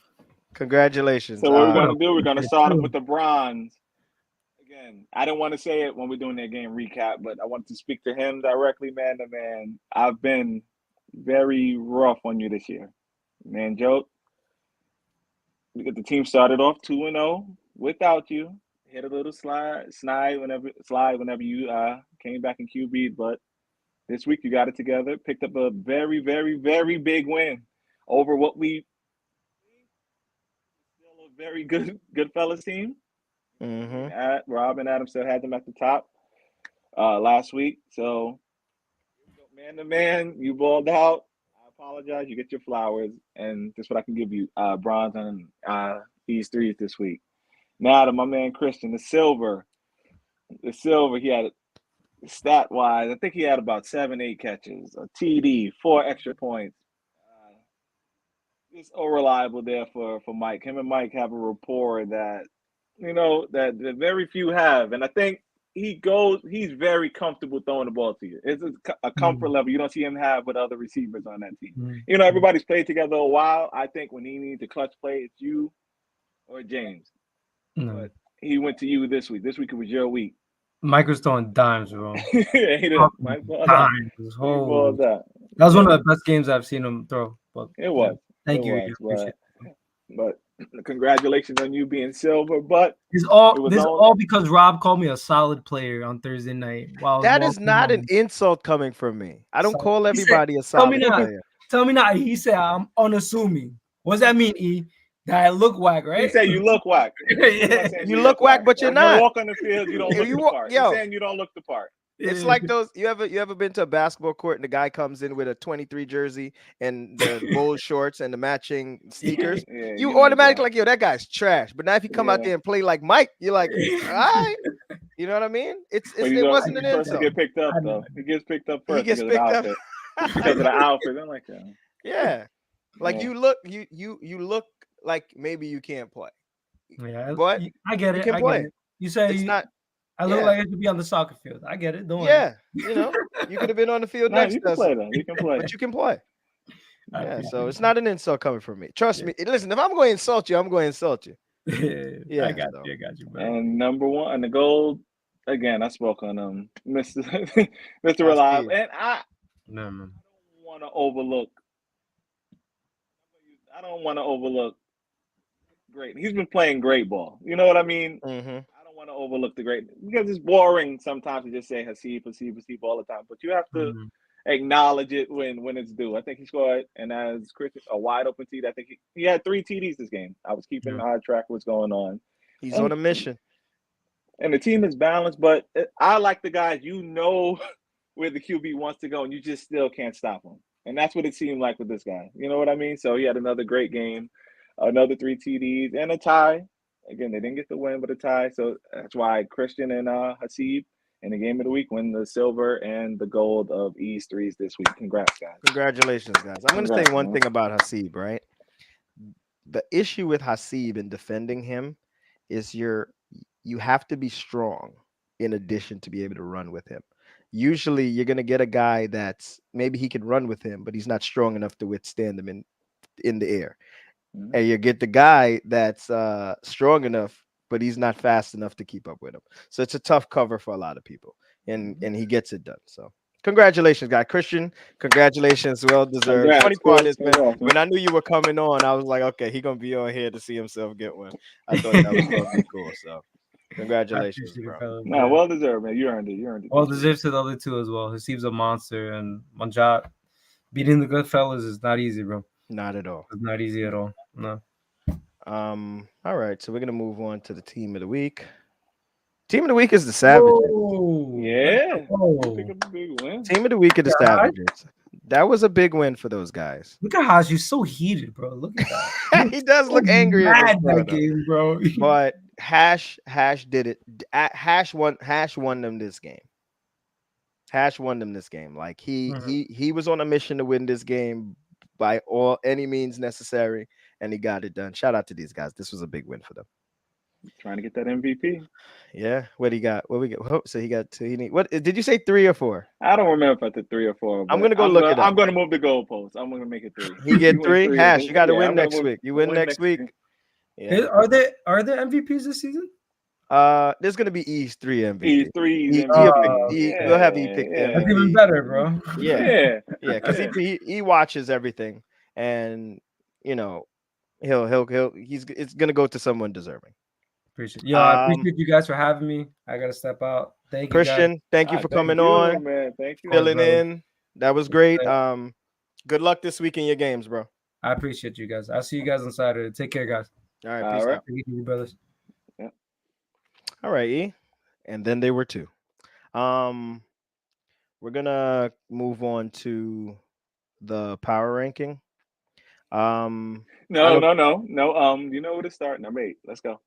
A: Congratulations.
B: So what we're gonna do? We're
C: Appreciate
B: gonna
C: it,
B: start off
C: too.
B: with the bronze. Again, I didn't want to say it when we're doing that game recap, but I wanted to speak to him directly, man to man. I've been very rough on you this year, man. Joke. We get the team started off 2-0 without you. Hit a little slide whenever you came back in QB, but this week you got it together. Picked up a very, very, very big win over what we still a very good fellas team.
A: Mm-hmm.
B: Rob and Adam still had them at the top last week. So man to man, you balled out. I apologize. You get your flowers, and that's what I can give you. Bronze on these threes this week. Now to my man Christian, the silver. He had stat wise, I think he had about 7-8 catches, a TD, 4 extra points. Just so reliable there for Mike. Him and Mike have a rapport that that very few have, and I think he's very comfortable throwing the ball to you. It's a comfort level you don't see him have with other receivers on that team. Everybody's played together a while. I think when he needs a clutch play, it's you or James. But he went to you this week. This week it was your week.
C: Mike was throwing dimes, bro.
B: He did. Mike balled out.
C: Dimes.
B: That
C: was one of the best games I've seen him throw. But
B: it was.
C: Thank you.
B: Appreciate it. But congratulations on you being silver. But
C: this is all because Rob called me a solid player on Thursday night.
A: That is not an insult coming from me. I don't call everybody a solid player.
C: Tell me not. He said I'm unassuming. What does that mean, E? That I look whack, right?
B: He said you look whack.
A: Yeah. You look whack, but you're not.
B: You walk on the field, you don't look the part. He's saying you don't look the part.
A: It's like those. You ever been to a basketball court and the guy comes in with a 23 jersey and the Bulls shorts and the matching sneakers? You automatically like, yo, that guy's trash. But now if you come out there and play like Mike, you're like, all right. You know what I mean? It wasn't an insult.
B: He get picked up though. He gets picked up first.
A: He gets picked up
B: because of the outfit. I'm like,
A: yeah, like you look like maybe you can't play.
C: Yeah,
A: but
C: I get it.
A: You can play.
C: You say
A: it's not.
C: I look like I should be on the soccer field. I get it. Don't worry.
A: Yeah, you could have been on the field next
B: to
A: us.
B: You can play.
A: But you can play. Yeah, so it's not an insult coming from me. Trust me. Listen, if I'm going to insult you, I'm going to insult you.
C: Yeah, I got you, bro.
B: And number one, and the gold, again, I spoke on Mr. Mr. Reliable. And I don't want to overlook. Great. He's been playing great ball. You know what I mean?
A: Mm-hmm.
B: I don't want to overlook the great because it's boring sometimes to just say Hasib all the time. But you have to acknowledge it when it's due. I think he scored, and as Christian, a wide open TD. I think he had 3 TDs this game. I was keeping eye track of what's going on.
A: He's on a mission.
B: And the team is balanced, but I like the guys where the QB wants to go, and you just still can't stop him. And that's what it seemed like with this guy. You know what I mean? So he had another great game, another 3 TDs, and a tie. Again, they didn't get the win, but a tie. So that's why Christian and Hasib in the game of the week win the silver and the gold of East threes this week. Congrats, guys.
A: Congratulations, guys. I'm going to say one thing about Hasib, right? The issue with Hasib in defending him is you have to be strong in addition to be able to run with him. Usually you're going to get a guy that's maybe he can run with him, but he's not strong enough to withstand him in the air. Mm-hmm. And you get the guy that's strong enough, but he's not fast enough to keep up with him. So it's a tough cover for a lot of people, and he gets it done. So Congratulations, guy. Christian, congratulations. Well deserved.
B: Congrats,
A: Funny part
B: Chris.
A: is, man,
B: Congrats, man.
A: when I knew you were coming on, I was like, okay, he gonna be on here to see himself get one. I thought that was gonna be cool. So
C: I
A: congratulations,
C: appreciate it,
A: bro.
C: fellas.
B: No,
C: Yeah.
B: well deserved, man. You earned it. You earned it.
C: Well
B: this week.
C: deserved to the other two as well. Haseeb's a monster, and Manjat beating the good fellas is not easy, bro.
A: Not at all.
C: It's not easy at all. No.
A: All right, so we're gonna move on to the team of the week. Team of the week is the Savages.
C: Whoa.
B: Yeah.
C: Oh.
B: Pick up a big win.
A: Team of the week of the
C: Yeah, right?
A: Savages. That was a big win for those guys.
C: Look at Hash. You're so heated, bro. Look at that.
A: He does look
C: So
A: angry against
C: mad that
A: Florida.
C: game, bro.
A: But Hash did it. Hash won them this game. Hash won them this game. Like he was on a mission to win this game by any means necessary, and he got it done. Shout out to these guys. This was a big win for them.
B: Trying to get that MVP.
A: Yeah. What he got? What we got? Oh, so he got two. He need, what did you say? 3 or 4?
B: I don't remember if I did 3 or 4.
A: I'm gonna go look it up.
B: I'm gonna move the goalpost. I'm gonna make it 3.
A: He get
B: You win
A: 3.
B: I
A: Hash,
B: think.
A: you got to
B: Yeah,
A: win
B: I'm gonna
A: next week. You win next week. Yeah.
C: Are there MVPs this season?
A: There's gonna be E's 3 MVP.
B: E3's
A: MVP. We'll have E pick the
C: That's even
A: MVP.
C: better, bro.
A: Yeah, because he watches everything, and you know it's gonna go to someone deserving.
C: Appreciate I appreciate you guys for having me. I gotta step out. Thank you,
A: Christian.
C: guys.
A: Thank you for coming on,
B: man. Thank you.
A: filling
C: brother.
A: in. That was great. Good luck this week in your games, bro.
C: I appreciate you guys. I'll see you guys on Saturday. Take care, guys.
A: All right, peace out.
C: Take it easy, brothers.
A: All right, E. And then they were 2. We're gonna move on to the power ranking.
B: No. You know where to start. Number 8. Let's go.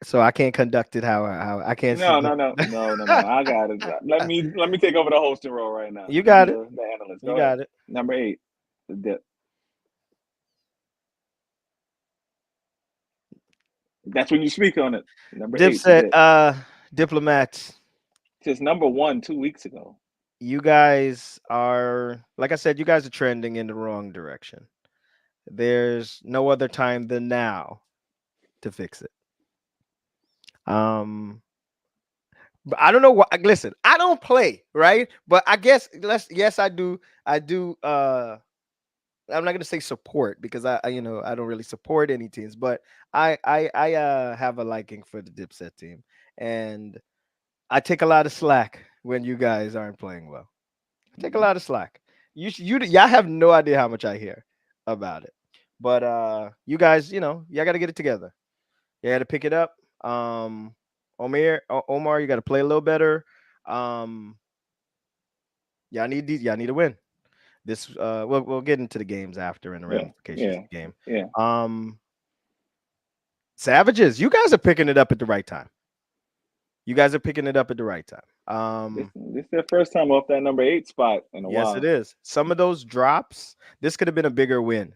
A: So I can't conduct it how I can't.
B: No. I got it. Let me take over the hosting role right now.
A: You got it.
B: The analyst.
A: You got it.
B: Number 8, the dip. That's when you speak on it. Number 8.
A: Dipset, diplomats.
B: Just number 1 2 weeks ago.
A: You guys are, like I said, you guys are trending in the wrong direction. There's no other time than now to fix it. But I don't know what. Listen, I don't play, right? But I guess yes, I do. I'm not gonna say support because I don't really support any teams, but I have a liking for the Dipset team, and I take a lot of slack when you guys aren't playing well. I take a lot of slack. Y'all have no idea how much I hear about it, but you guys, y'all got to get it together. You got to pick it up. Omar, you got to play a little better. Y'all need a win. This we'll get into the games after in the ramifications of the game.
B: Yeah.
A: Savages, you guys are picking it up at the right time. This
B: is their first time off that number 8 spot in a while.
A: Yes, it is. Some of those drops, this could have been a bigger win.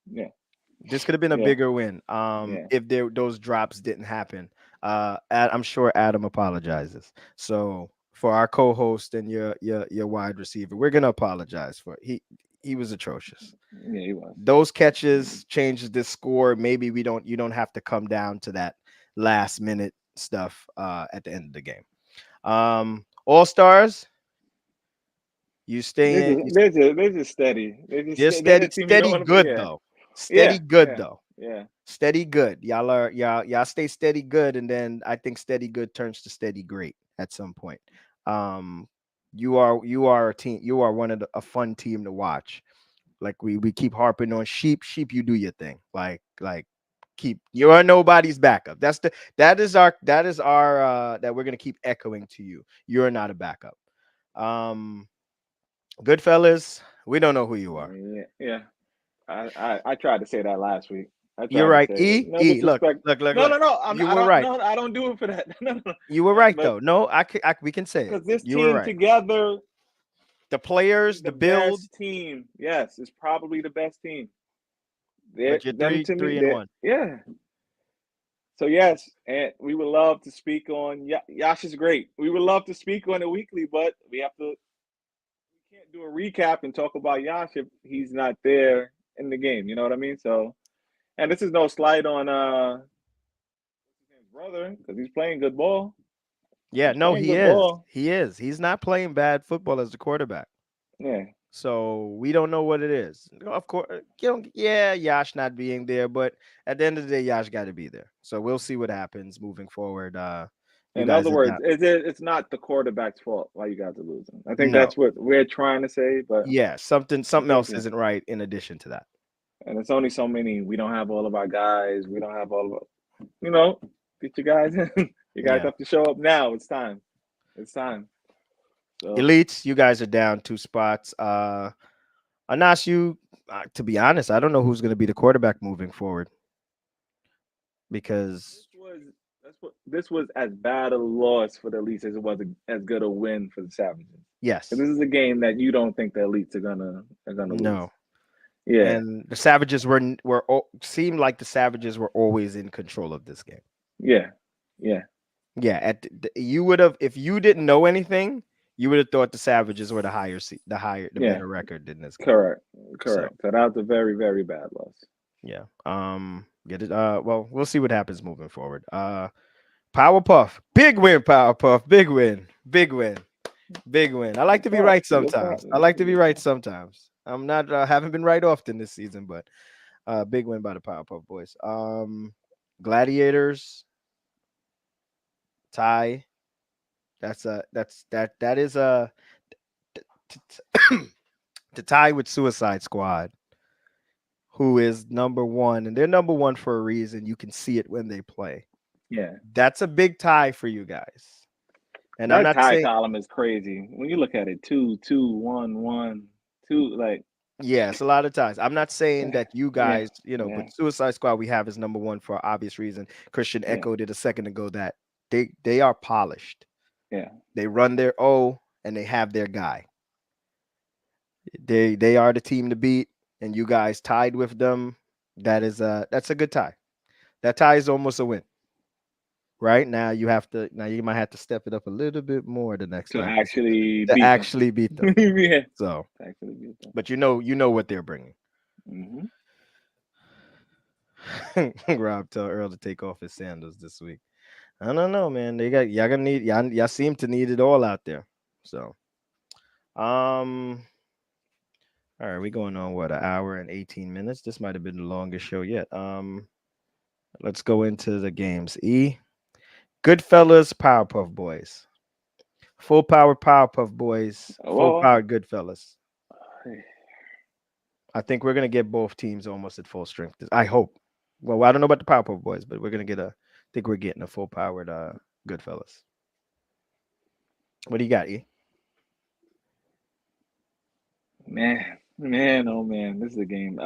B: Yeah.
A: This could have been a bigger win. If those drops didn't happen. I'm sure Adam apologizes. So for our co-host and your wide receiver, we're gonna apologize for it. He was atrocious.
B: Yeah, he was.
A: Those catches changes this score. Maybe you don't have to come down to that last minute stuff at the end of the game. All stars, you stay in.
B: They're just steady.
A: They're steady good though. Steady good though.
B: Yeah.
A: Steady good. Y'all stay steady good, and then I think steady good turns to steady great at some point. You are a team. You are a fun team to watch. Like we keep harping on sheep. You do your thing. Like you are nobody's backup. That is our that we're gonna keep echoing to you. You're not a backup. Goodfellas, we don't know who you are.
B: Yeah. I tried to say that last week.
A: You're right. Look.
B: No.
A: You were right.
B: No, I don't do it for that. No.
A: You were right though. No, we can say it.
B: Because this
A: you were
B: team
A: right.
B: together,
A: the players, the build
B: team, yes, it's probably the best team.
A: But you're 3-1.
B: Yeah. So yes, and we would love to speak on Yash is great. We would love to speak on it weekly, but we can't do a recap and talk about Yash if he's not there in the game. You know what I mean? So, and this is no slight on his brother because he's playing good ball.
A: Yeah,
B: He's
A: no,
B: playing
A: he
B: good
A: is.
B: ball.
A: He is. He's not playing bad football as a quarterback.
B: Yeah.
A: So we don't know what it is. Of course, yeah, Yash not being there, but at the end of the day, Yash got to be there. So we'll see what happens moving forward. You
B: In other
A: guys
B: words,
A: adapt.
B: it's not the quarterback's fault why you guys are losing. I think
A: No,
B: that's what we're trying to say, but
A: yeah,
B: I
A: something
B: think
A: else
B: yeah.
A: isn't right in addition to that.
B: And it's only so many. We don't have all of our guys. We don't have all of our, you know, get your guys in. You guys
A: Yeah,
B: have to show up now. It's time. It's time. So
A: elites, you guys are down 2 spots. Anas, you, to be honest, I don't know who's going to be the quarterback moving forward because
B: this was as bad a loss for the elites as it was as good a win for the Savages. And
A: yes,
B: this is a game that you don't think the elites are gonna lose.
A: no,
B: Yeah,
A: and the Savages seemed like the Savages were always in control of this game.
B: yeah, yeah,
A: Yeah, you would have if you didn't know anything, you would have thought the Savages were the
B: yeah.
A: better record in this game.
B: Correct,
A: So
B: correct. So that was a very, very bad loss.
A: yeah, get it. Well, we'll see what happens moving forward. Powerpuff, big win, Powerpuff, big win, big win, big win. I like to be right sometimes. I like to be right sometimes. I'm not haven't been right often this season, but big win by the Powerpuff Boys. Gladiators tie. That is a to tie with Suicide Squad, who is number one, and they're number one for a reason. You can see it when they play.
B: Yeah,
A: That's a big tie for you guys. And I'm
B: that
A: not
B: tie
A: saying,
B: column is crazy. When you look at it, 2, 2, 1, 1, 2, like
A: yeah, it's a lot of ties. I'm not saying that you
B: yeah,
A: guys,
B: yeah,
A: but Suicide Squad we have is number one for obvious reason. Christian
B: yeah,
A: echoed it a second ago that they are polished.
B: yeah.
A: They run their O and they have their guy. They are the team to beat, and you guys tied with them. That's a good tie. That tie is almost a win. Right now, you might have to step it up a little bit more the next
B: To
A: time
B: actually
A: to
B: beat them.
A: actually beat them.
B: Yeah,
A: So,
B: to actually beat them.
A: but you know what they're bringing.
B: Hmm.
A: Rob tell Earl to take off his sandals this week. I don't know, man. Y'all gonna need y'all seem to need it all out there. So, all right, we going on what, an hour and 18 minutes. This might have been the longest show yet. Let's go into the games. Goodfellas, Powerpuff Boys. Full power Powerpuff Boys. Full
B: Well,
A: power Goodfellas. I think we're gonna get both teams almost at full strength. I hope. Well, I don't know about the Powerpuff Boys, but we're gonna get I think we're getting a full powered Goodfellas. What do you got, E?
B: man, oh man, this is a game.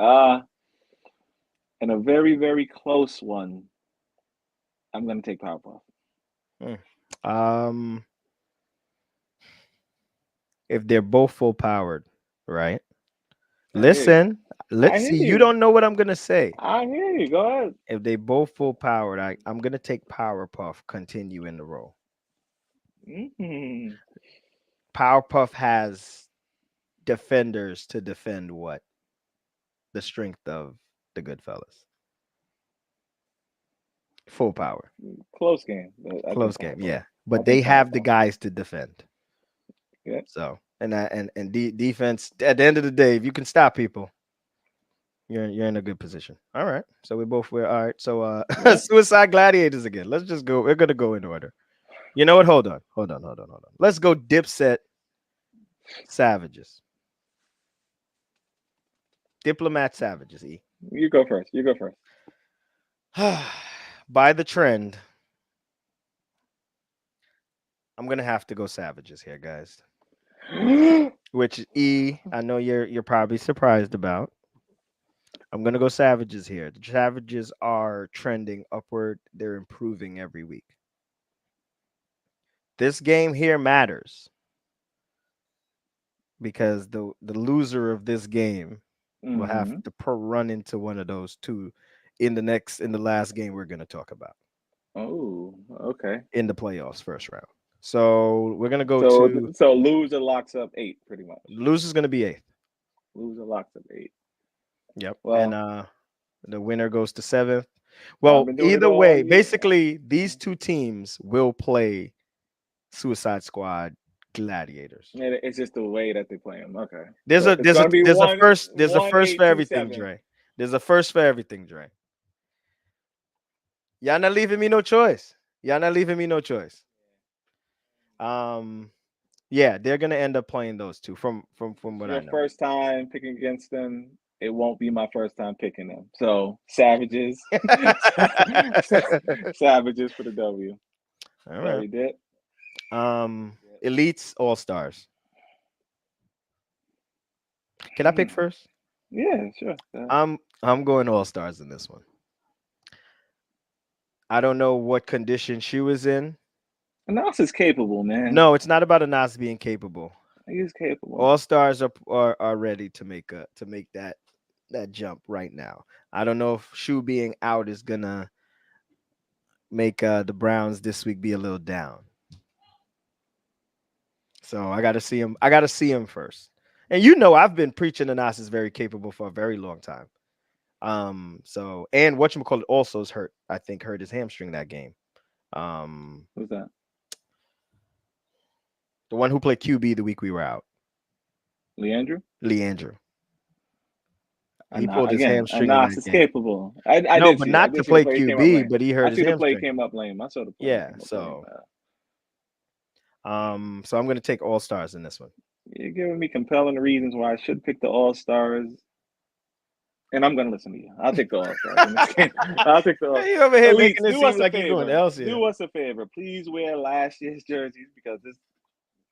B: And a very, very close one. I'm gonna take Powerpuff.
A: Hmm. Um, if they're both full powered, right?
B: I hear you.
A: Listen,
B: I
A: let's
B: hear
A: see. You
B: you.
A: don't know what I'm gonna say.
B: I hear you. Go ahead.
A: If they both full powered, I'm gonna take Powerpuff. Continue in the role.
B: Hmm.
A: Powerpuff has defenders to defend what the strength of the Goodfellas. Full power,
B: Close game, but I think
A: close game,
B: Powerpuff.
A: yeah.
B: I
A: But they
B: think
A: have the
B: Powerpuff.
A: guys to defend.
B: Yeah.
A: So defense. At the end of the day, if you can stop people, you're in a good position. All right. So we both were all right. So
B: Yeah.
A: Suicide Gladiators again. Let's just go. We're gonna go in order. You know what? Hold on. Let's go Dipset Savages. Diplomat Savages, E.
B: You go first. You go first.
A: By the trend, I'm gonna have to go Savages here, guys. Which E, I know you're probably surprised about. I'm gonna go Savages here. The Savages are trending upward. They're improving every week. This game here matters because the loser of this game will have
B: Hmm.
A: to run into one of those two in the last game we're gonna talk about
B: Oh, okay.
A: in the playoffs first round. So we're gonna go
B: So
A: to
B: so loser locks up 8, pretty much.
A: loser's gonna be eighth.
B: Loser locks up 8.
A: Yep. And
B: Well,
A: the winner goes to seventh.
B: I've
A: Well,
B: been doing it
A: either
B: all
A: way,
B: year.
A: basically these two teams will play Suicide Squad Gladiators.
B: And it's just the way that they play them. Okay,
A: There's
B: so
A: a
B: it's
A: there's a
B: gonna be
A: there's a
B: one
A: first there's a
B: one
A: first for
B: eight two
A: everything,
B: seven.
A: Dre. There's a first for everything, Dre. Y'all not leaving me no choice. Y'all not leaving me no choice. Um, yeah, they're gonna end up playing those two from
B: It's
A: what I
B: your
A: know.
B: first time picking against them. It won't be my first time picking them. So savages, savages for the W.
A: All
B: So
A: right.
B: we did.
A: Elites, All Stars. Can I pick
B: Hmm.
A: first?
B: Yeah, sure.
A: I'm going All Stars in this one. I don't know what condition she was in.
B: Nas is capable, man.
A: No, it's not about Anas being capable.
B: He's capable.
A: All Stars are ready to make that jump right now. I don't know if Shu being out is gonna make the Browns this week be a little down. So I got to see him. I got to see him first. And I've been preaching Anas is very capable for a very long time. So and whatchamacallit also is hurt. I think hurt his hamstring that game. Um,
B: Who's that?
A: the one who played QB the week we were out,
B: Leandrew?
A: Leandrew.
B: And
A: He pulled his
B: again,
A: hamstring in
B: Nas
A: that
B: is
A: game.
B: capable. I
A: No,
B: did
A: but
B: see that. I
A: not
B: did
A: to
B: see the
A: play
B: play he came up
A: QB,
B: lame.
A: but he
B: I
A: hurt his
B: see the play he
A: hamstring.
B: came up lame. I saw the play he
A: Yeah,
B: came up lame.
A: so I'm gonna take All Stars in this one.
B: You're giving me compelling reasons why I should pick the All Stars, and I'm gonna listen to you. I'll take the All Stars in this game. I'll take the
A: You over here
B: Elites.
A: making it
B: Do us
A: seem
B: a
A: like you're doing
B: favor.
A: else here.
B: Do us a favor. Please wear last year's jerseys because this.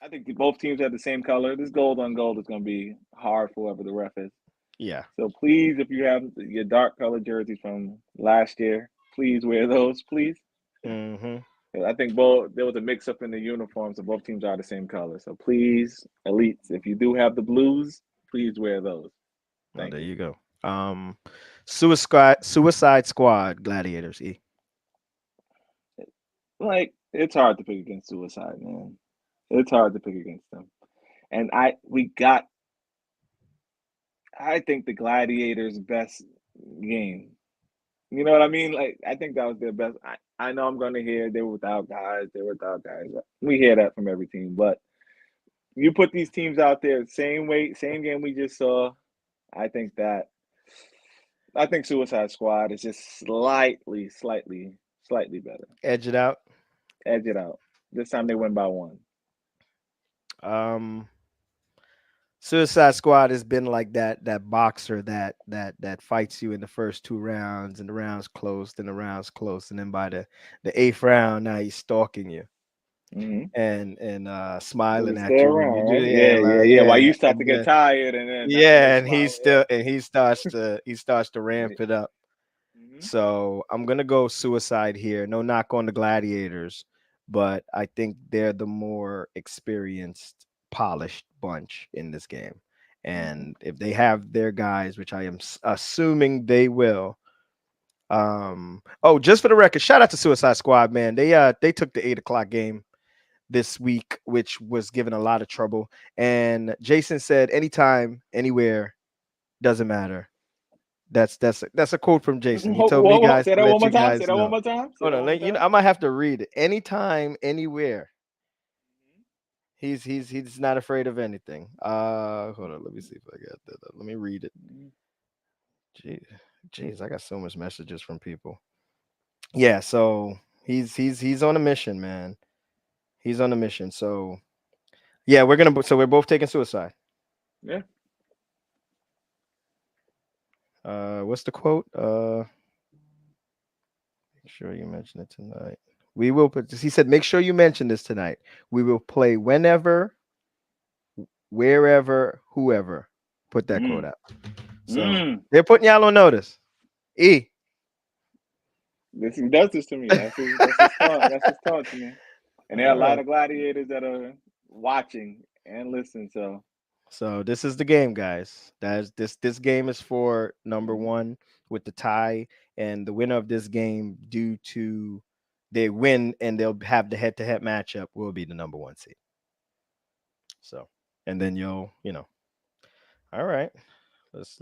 B: I think both teams have the same color. This gold on gold is gonna be hard for whoever the ref is.
A: Yeah.
B: So please, if you have your dark colored jerseys from last year, please wear those, please.
A: Mm-hmm.
B: I think both there was a mix up in the uniforms, so both teams are the same color. So please, elites, if you do have the blues, please wear those.
A: Oh,
B: Thank
A: there
B: you.
A: you go. Suicide Squad Gladiators. E.
B: Like it's hard to pick against suicide, man. It's hard to pick against them. And I think the Gladiators' best game. You know what I mean? Like I think that was their best. I know I'm gonna hear they were without guys, they were without guys. We hear that from every team, but you put these teams out there, same way, same game we just saw. I think that I think Suicide Squad is just slightly better.
A: Edge it out.
B: Edge it out. This time they win by one.
A: Um, Suicide Squad has been like that boxer that fights you in the first two rounds and the rounds closed and the rounds close and then by the eighth round now he's stalking you
B: Mm-hmm.
A: and
B: Do
A: smiling
B: we stay
A: at you when you
B: around,
A: do
B: right? Yeah, yeah. While
A: yeah
B: you start
A: and
B: to get
A: then
B: tired, and then that's when they
A: yeah and
B: smile. Yeah.
A: he starts to ramp it up.
B: Mm-hmm.
A: So I'm gonna go Suicide here. No knock on the Gladiators, but I think they're the more experienced, polished bunch in this game.
B: Mm-hmm.
A: And if they have their guys, which I am assuming they will. Oh, just for the record, shout out to Suicide Squad, man. They took the 8 o'clock game this week, which was given a lot of trouble. And Jason said, anytime, anywhere, doesn't matter. That's a quote from Jason. He told me
B: What?
A: guys
B: Say
A: to
B: that one
A: let
B: more
A: you
B: time. Say
A: guys
B: that one
A: know.
B: more time. Say
A: Hold
B: that
A: on,
B: one more
A: I
B: time.
A: might have to read it. Anytime, anywhere. He's not afraid of anything. Hold on, let me see if I got that. Let me read it. Jeez, jeez, I got so much messages from people. Yeah, so he's on a mission, man. He's on a mission. So yeah, we're both taking suicide.
B: Yeah.
A: What's the quote? Make sure you mention it tonight. We will put. He said, make sure you mention this tonight. We will play whenever, wherever, whoever. Put that quote
B: Mm.
A: out. So
B: Mm.
A: they're putting y'all on notice. E.
B: He does this to me. That's his thought. That's his thought to me. And there are
A: All
B: a lot
A: right.
B: of gladiators that are watching and listening. So
A: So this is the game, guys. This game is for number
B: mhm.
A: one with the tie, and the winner of this game, due to they win and they'll have the head-to-head matchup, will be the number one seed. So, and then all right. Let's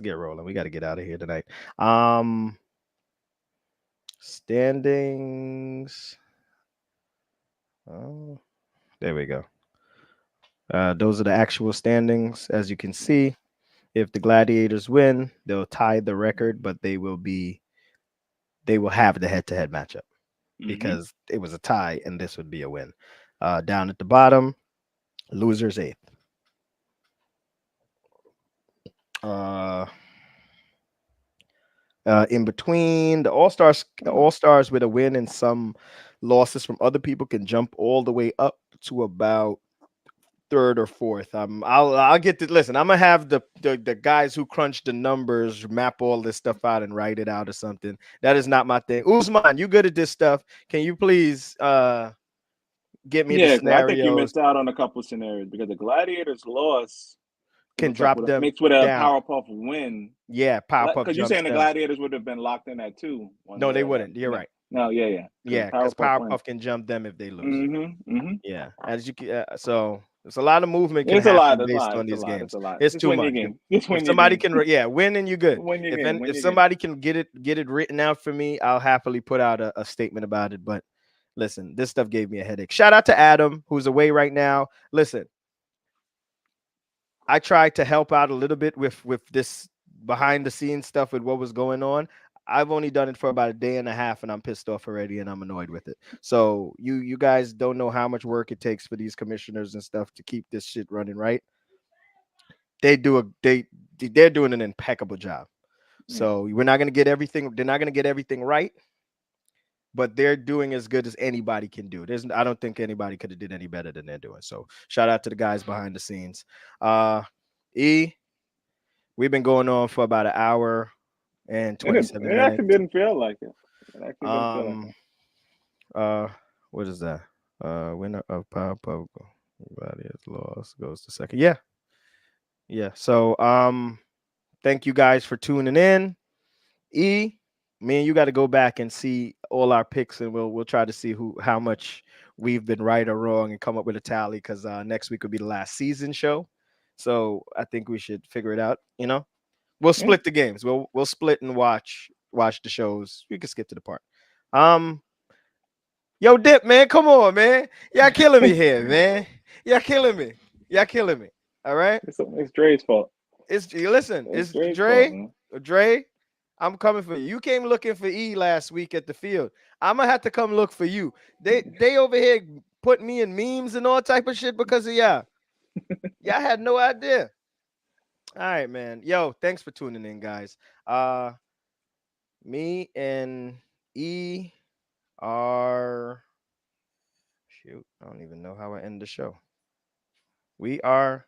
A: get rolling. We got to get out of here tonight. Um, Standings. Oh, there we go. Those are the actual standings. As you can see, if the Gladiators win, they'll tie the record, but they will have the head-to-head matchup because it was a tie, and this would be a win. Down at the bottom, losers eighth. Uh, in between the all stars with a win and some losses from other people can jump all the way up to about third or fourth. I'll get to listen. I'm gonna have the guys who crunch the numbers map all this stuff out and write it out or something. That is not my thing. Usman, you good at this stuff? Can you please get me the
B: Yeah, because I think you
A: scenarios?
B: missed out on a couple scenarios because the Gladiators loss
A: Can
B: looks like
A: drop them
B: mixed with a
A: down.
B: Powerpuff win.
A: Yeah, Powerpuff
B: Because you're
A: jumps
B: saying the
A: them.
B: Gladiators would have been locked in at 2.
A: No, they wouldn't. You're right.
B: No, yeah.
A: Yeah, because
B: Powerpuff wins.
A: Powerpuff can jump them if they lose.
B: Mm-hmm.
A: Yeah, as you can. So there's a lot of movement can
B: It's a lot.
A: happen
B: It's a
A: based
B: lot.
A: on
B: It's a
A: these
B: lot.
A: games.
B: It's a lot.
A: It's
B: Just
A: too
B: win your
A: much.
B: game. Just win
A: If
B: your
A: somebody
B: game.
A: can, yeah, win and you good.
B: Win your game. Win
A: If
B: your
A: somebody can get it written out for me, I'll happily put out a statement about it. But listen, this stuff gave me a headache. Shout out to Adam, who's away right now. Listen, I tried to help out a little bit with this behind the scenes stuff with what was going on. I've only done it for about a day and a half, and I'm pissed off already, and I'm annoyed with it. So you guys don't know how much work it takes for these commissioners and stuff to keep this shit running right. They're doing an impeccable job. So we're not gonna get everything. They're not gonna get everything right, but they're doing as good as anybody can do. I don't think anybody could have did any better than they're doing. So shout out to the guys behind the scenes. E, we've been going on for about an hour and 27
B: It
A: minutes.
B: actually didn't feel like it. It actually didn't feel like
A: Um,
B: it.
A: what is that? Winner of Powerpuff Gladiators lost goes to second. Yeah, yeah. So thank you guys for tuning in. E, me and you got to go back and see all our picks, and we'll try to see how much we've been right or wrong and come up with a tally because next week will be the last season show. So I think we should figure it out. We'll split the games. We'll split and watch the shows. You can skip to the part. Yo, Dip, man, come on, man. Y'all killing me here, man. Y'all killing me. Y'all killing me. All right.
B: It's Dre's fault.
A: It's
B: Dre's fault,
A: Dre.
B: man.
A: Dre, I'm coming for you. You came looking for E last week at the field. I'm gonna have to come look for you. They over here put me in memes and all type of shit because of y'all. Y'all had no idea. All right, man. Yo, thanks for tuning in, guys. Me and E are shoot. I don't even know how I end the show. We are